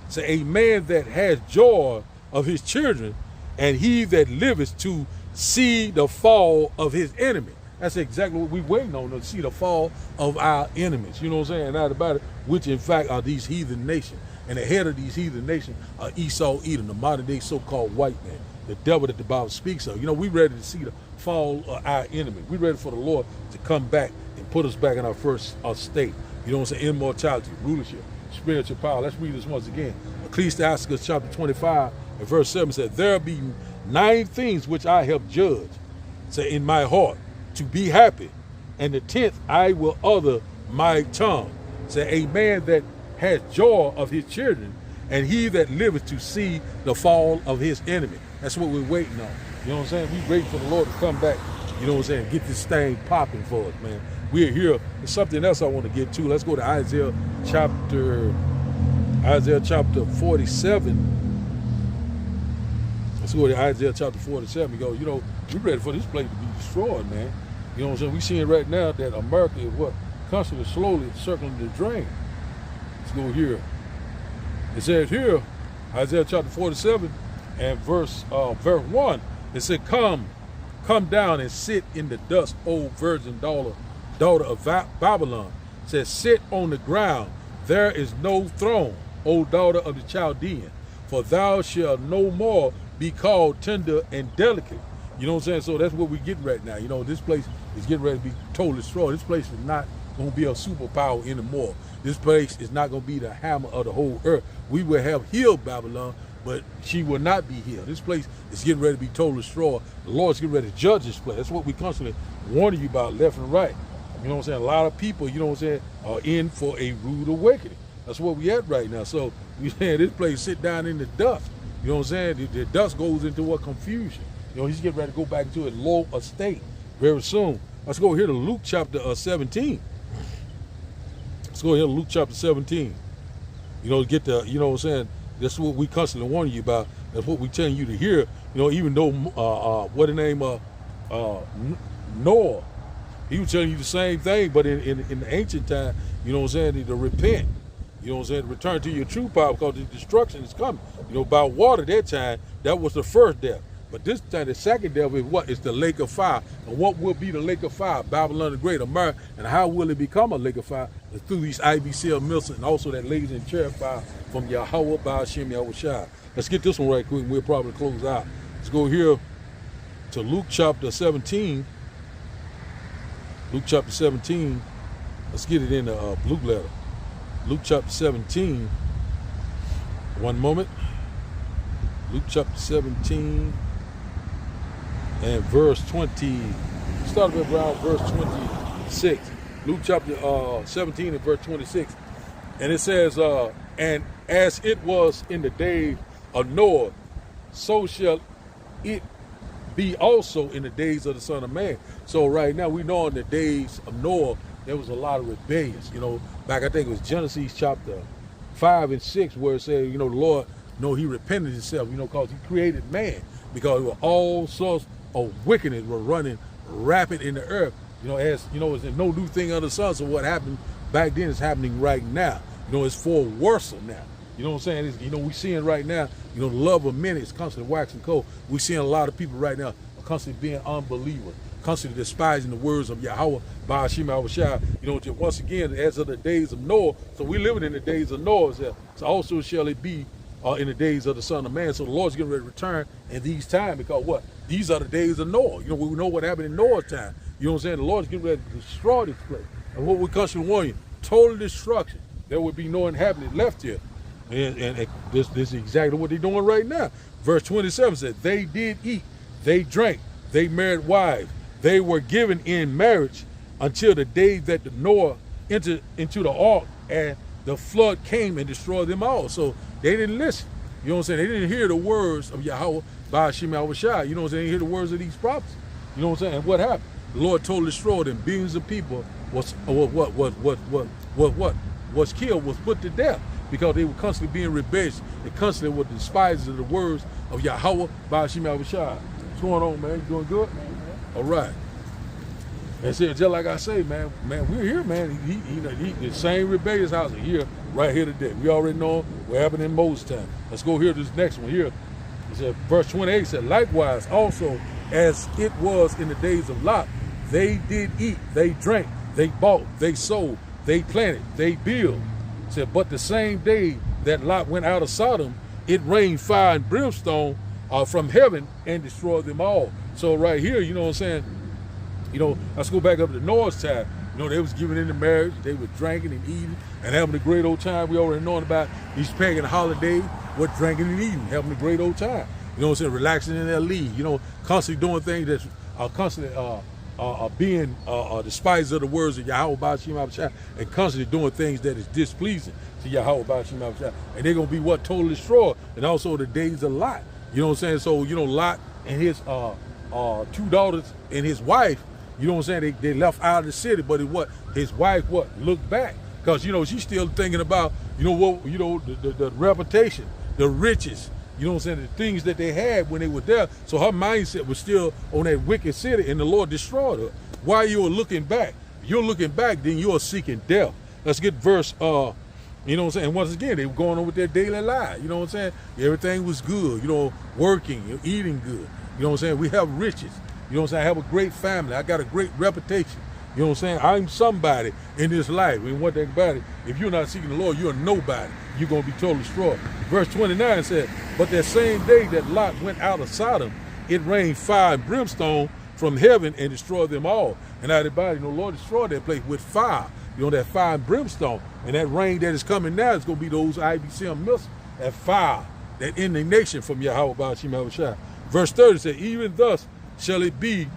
Say, a man that has joy of his children, and he that liveth to see the fall of his enemy. That's exactly what we're waiting on, to see the fall of our enemies. You know what I'm saying? Not about it, which in fact are these heathen nations. And the head of these heathen nations are Esau, Edom, the modern day so-called white man, the devil that the Bible speaks of. You know, we're ready to see the fall of our enemy. We're ready for the Lord to come back and put us back in our first state. You know what I'm saying? Immortality, rulership, spiritual power. Let's read this once again. Ecclesiastes chapter 25 and verse 7 said, there be 9 things which I have judged, say, in my heart, to be happy, and the 10th I will utter my tongue. Say, a man that has joy of his children, and he that liveth to see the fall of his enemy. That's what we're waiting on. You know what I'm saying? We're waiting for the Lord to come back You know what I'm saying? Get this thing popping for us, man. We're here. There's something else I want to get to. Let's go to Isaiah chapter 47. Let's go to Isaiah chapter 47. We go, we're ready for this place to be destroyed, man. You know what I'm saying? We're seeing right now that America is constantly, slowly circling the drain. Let's go here. It says here, Isaiah chapter 47 and verse 1. It said, Come down and sit in the dust, O virgin daughter of Babylon. It says, sit on the ground. There is no throne, O daughter of the Chaldean, for thou shalt no more be called tender and delicate. You know what I'm saying? So that's what we're getting right now. This place is getting ready to be totally destroyed. This place is not going to be a superpower anymore. This place is not going to be the hammer of the whole earth. We will have healed Babylon, but she will not be healed. This place is getting ready to be totally destroyed. The Lord's getting ready to judge this place. That's what we constantly warning you about left and right. You know what I'm saying? A lot of people, you know what I'm saying, are in for a rude awakening. That's what we at right now. So we saying this place sit down in the dust. You know what I'm saying? The dust goes into what? Confusion. He's getting ready to go back into a low estate very soon. Let's go here to Luke chapter 17. Let's go here to Luke chapter 17. Get the, you know what I'm saying? That's what we constantly warning you about. That's what we telling you to hear. Even though, what the name of Noah, he was telling you the same thing, but in the ancient time, you know what I'm saying, to repent. You know what I'm saying, return to your true power because the destruction is coming. By water that time, that was the first death. But this time, the second death is what? It's the lake of fire. And what will be the lake of fire? Babylon the Great, America. And how will it become a lake of fire? It's through these IBCL missiles and also that laser and chariot fire from Yahweh, Ba'ashem, Yahushua. Let's get this one right quick and we'll probably close out. Let's go here to Luke chapter 17. Luke chapter 17. Let's get it in the blue letter. Luke chapter 17. One moment. Luke chapter 17 and verse 20. Start with around verse 26. Luke chapter 17 and verse 26. And it says, and as it was in the day of Noah, so shall it be also in the days of the Son of Man. So right now we know in the days of Noah, there was a lot of rebellions. Back I think it was Genesis chapter 5 and 6 where it said, the Lord, he repented himself, because he created man. Because all sorts of wickedness were running rapid in the earth. As it's no new thing under the sun. So what happened back then is happening right now. It's for worse now. You know what I'm saying? We're seeing right now, the love of men is constantly waxing cold. We're seeing a lot of people right now are constantly being unbelievers, constantly despising the words of Yahweh, Ba'ashem, Yahushua. Once again, as of the days of Noah, so we're living in the days of Noah, so also shall it be in the days of the Son of Man. So the Lord's getting ready to return in these times because what? These are the days of Noah. We know what happened in Noah's time. You know what I'm saying? The Lord's getting ready to destroy this place. And what we constantly warn you, total destruction. There would be no inhabitant left here. And this is exactly what they're doing right now. Verse 27 says, they did eat, they drank, they married wives, they were given in marriage until the day that the Noah entered into the ark and the flood came and destroyed them all. So they didn't listen. You know what I'm saying? They didn't hear the words of Yahweh, Ba'ashem, Yahushua. You know what I'm saying? They didn't hear the words of these prophets. You know what I'm saying? And what happened? The Lord totally destroyed them. Billions of people was killed, was put to death because they were constantly being rebellious. They constantly were despising the words of Yahweh, Ba'ashem, Yahushua. What's going on, man? You doing good? All right. And so, just like I say, man, we're here, man. The same rebellious house is here, right here today. We already know what happened in Moses' time. Let's go here to this next one here. It said, verse 28 said, likewise also as it was in the days of Lot, they did eat, they drank, they bought, they sold, they planted, they built. It said, but the same day that Lot went out of Sodom, it rained fire and brimstone from heaven and destroyed them all. So right here, you know what I'm saying? Let's go back up to Noah's time. They was giving in the marriage, they were drinking and eating and having a great old time. We already knowing about these pagan holidays, what drinking and eating, having a great old time. You know what I'm saying? Relaxing in their league, constantly doing things that are constantly being despised of the words of Yahweh, Ba'ashem, Yahushua, and constantly doing things that is displeasing to Yahweh, Ba'ashem, Yahushua. And they're going to be totally destroyed. And also the days of Lot. You know what I'm saying? So, Lot and his two daughters and his wife, you know what I'm saying, they left out of the city, but his wife looked back, because she's still thinking about the reputation, the riches, you know what I'm saying, the things that they had when they were there. So her mindset was still on that wicked city, and the Lord destroyed her. While you were looking back, then you're seeking death. Let's get verse you know what I'm saying? And once again, they were going on with their daily life. You know what I'm saying? Everything was good, working, eating good. You know what I'm saying? We have riches. You know what I'm saying? I have a great family. I got a great reputation. You know what I'm saying? I'm somebody in this life. And one thing about it, if you're not seeking the Lord, you're nobody. You're going to be totally destroyed. Verse 29 said, but that same day that Lot went out of Sodom, it rained fire and brimstone from heaven and destroyed them all. And everybody, the Lord destroyed that place with fire. That fire and brimstone. And that rain that is coming now is going to be those IBCM missiles, that fire, that indignation from Yahweh Ba'ashim Yahushua. Verse 30 said, even thus shall it be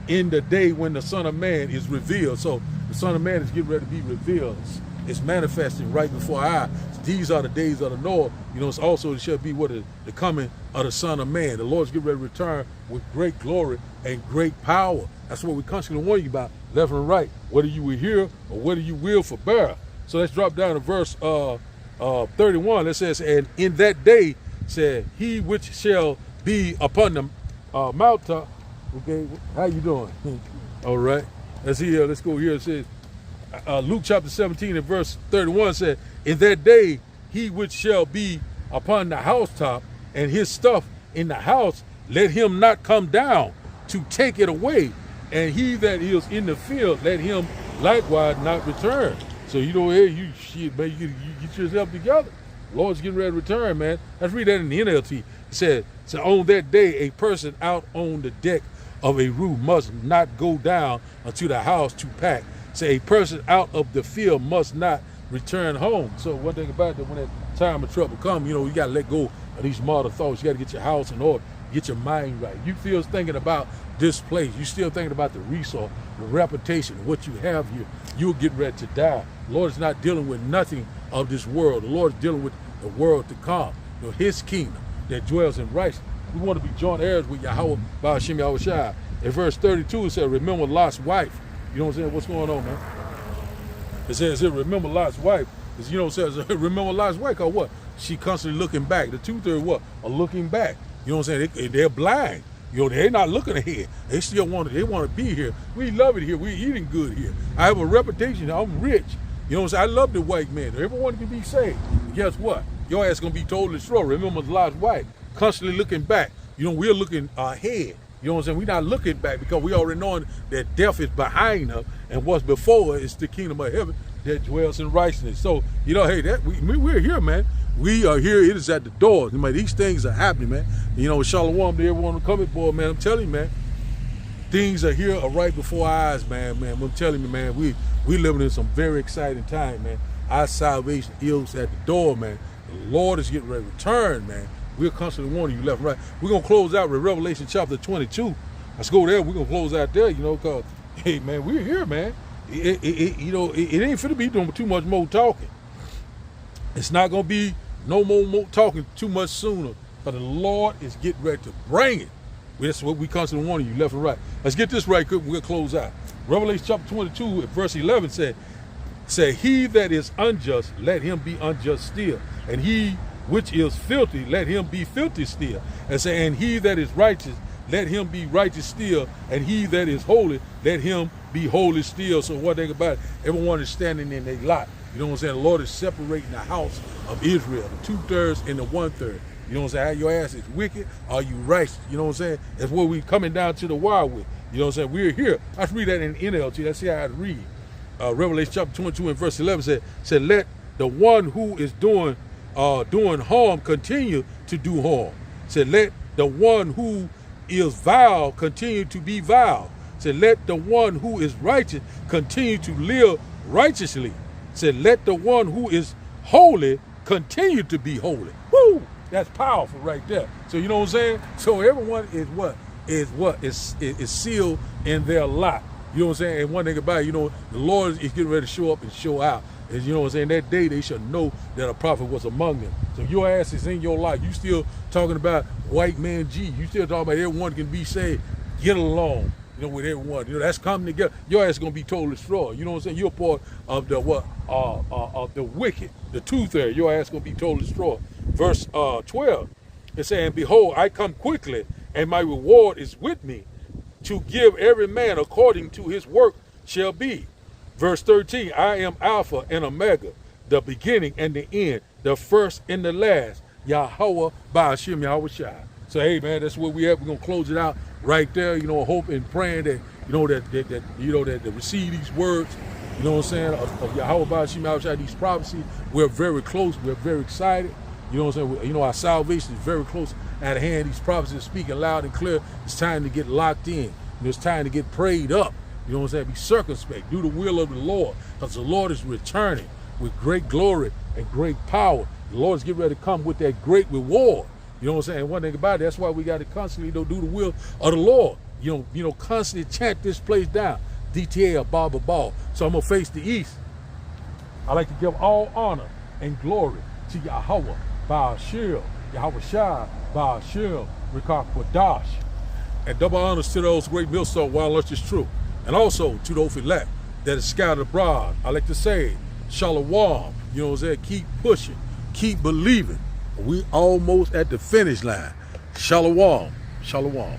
in the day when the Son of Man is revealed. So the Son of Man is getting ready to be revealed. It's manifesting right before our eyes. These are the days of the Lord. It's also it shall be the coming of the Son of Man. The Lord's getting ready to return with great glory and great power. That's what we constantly warn you about, left and right, whether you will hear or whether you will forbear. So let's drop down to verse 31. That says, and in that day said, he which shall be upon the mountain. Okay, how you doing? All right. Let's see here. Let's go here. It says, Luke chapter 17 and verse 31 said, in that day, he which shall be upon the housetop and his stuff in the house, let him not come down to take it away. And he that is in the field, let him likewise not return. So, hey, you get yourself together. Lord's getting ready to return, man. Let's read that in the NLT. It said, so on that day, a person out on the deck of a roof must not go down unto the house to pack. Say, a person out of the field must not return home. So one thing about that, when that time of trouble comes, you got to let go of these martyr thoughts. You got to get your house in order, get your mind right. You still thinking about this place. You still thinking about the resource, the reputation, what you have here. You'll get ready to die. The Lord is not dealing with nothing of this world. The Lord is dealing with the world to come. His kingdom that dwells in righteousness. We want to be joint heirs with Yahweh Ba'ashim Yahushua. In verse 32, it says, remember Lot's wife. You know what I'm saying? What's going on, man? It says, remember Lot's wife. It says, remember Lot's wife, because what? She constantly looking back. The two-thirds what? Are looking back. You know what I'm saying? They're blind. They're not looking ahead. They still want to be here. We love it here. We're eating good here. I have a reputation. I'm rich. You know what I'm saying? I love the white man. Everyone can be saved. But guess what? Your ass going to be totally destroyed. Remember Lot's wife. Constantly looking back. We're looking ahead. You know what I'm saying? We're not looking back, because we already know that death is behind us, and what's before us is the kingdom of heaven that dwells in righteousness. So, hey, we're here, man. We are here. It is at the door. These things are happening, man. Shalom to everyone coming, boy, man. I'm telling you, man. Things are here right before our eyes, man. I'm telling you, man. We living in some very exciting time, man. Our salvation is at the door, man. The Lord is getting ready to return, man. We're constantly warning you left and right. We're going to close out with Revelation chapter 22. Let's go there. We're going to close out there, because, hey, man, we're here, man. It ain't finna be doing too much more talking. It's not going to be no more talking too much sooner, but the Lord is getting ready to bring it. That's what we constantly warning you left and right. Let's get this right quick. We're going to close out. Revelation chapter 22, verse 11 said, he that is unjust, let him be unjust still. And he which is filthy, let him be filthy still. And he that is righteous, let him be righteous still. And he that is holy, let him be holy still. So one thing about it, everyone is standing in their lot. You know what I'm saying? The Lord is separating the house of Israel, the 2/3 and the 1/3. You know what I'm saying? Your ass is wicked, are you righteous? You know what I'm saying? That's what we coming down to the wire with. You know what I'm saying? We're here. Let's read that in NLT. Let's see how I read. Revelation chapter 22 and verse 11 said, let the one who is doing harm continue to do harm. Said, let the one who is vile continue to be vile. Said, let the one who is righteous continue to live righteously. Said, let the one who is holy continue to be holy. Woo! That's powerful right there. So you know what I'm saying? So everyone is sealed in their lot. You know what I'm saying? And one thing about it, the Lord is getting ready to show up and show out. And you know what I'm saying? That day they shall know that a prophet was among them. So your ass is in your life. You still talking about white man G. You still talking about everyone can be saved. get along, with everyone. That's coming together. Your ass is gonna be totally destroyed. You know what I'm saying? You're part of the of the wicked, the truth there. Your ass is gonna be totally destroyed. Verse 12, it saying, "Behold, I come quickly, and my reward is with me, to give every man according to his work shall be." Verse 13, "I am Alpha and Omega, the beginning and the end, the first and the last, Yahweh Ba'ashem Yahweh Shai." So, hey, man, that's where we at. We're going to close it out right there, hope and praying that, that they receive these words, you know what I'm saying, of Yahweh Ba'ashem Yahweh Shai, these prophecies. We're very close. We're very excited. You know what I'm saying? Our salvation is very close at hand. These prophecies are speaking loud and clear. It's time to get locked in. It's time to get prayed up. You know what I'm saying? Be circumspect. Do the will of the Lord, because the Lord is returning with great glory and great power. The Lord is getting ready to come with that great reward. You know what I'm saying? One thing about it, that's why we got to constantly do the will of the Lord. Constantly chant this place down. DTA or Baba Ball. So I'm going to face the east. I like to give all honor and glory to Yahweh, Ba'ashem, Yahweh Shai, Ba'ashem, Rikah Quadash. And double honors to those great millstones while lunch is true. And also to those elect that is scattered abroad. I like to say, Shalom. You know what I'm saying? Keep pushing. Keep believing. We almost at the finish line. Shalom. Shalom.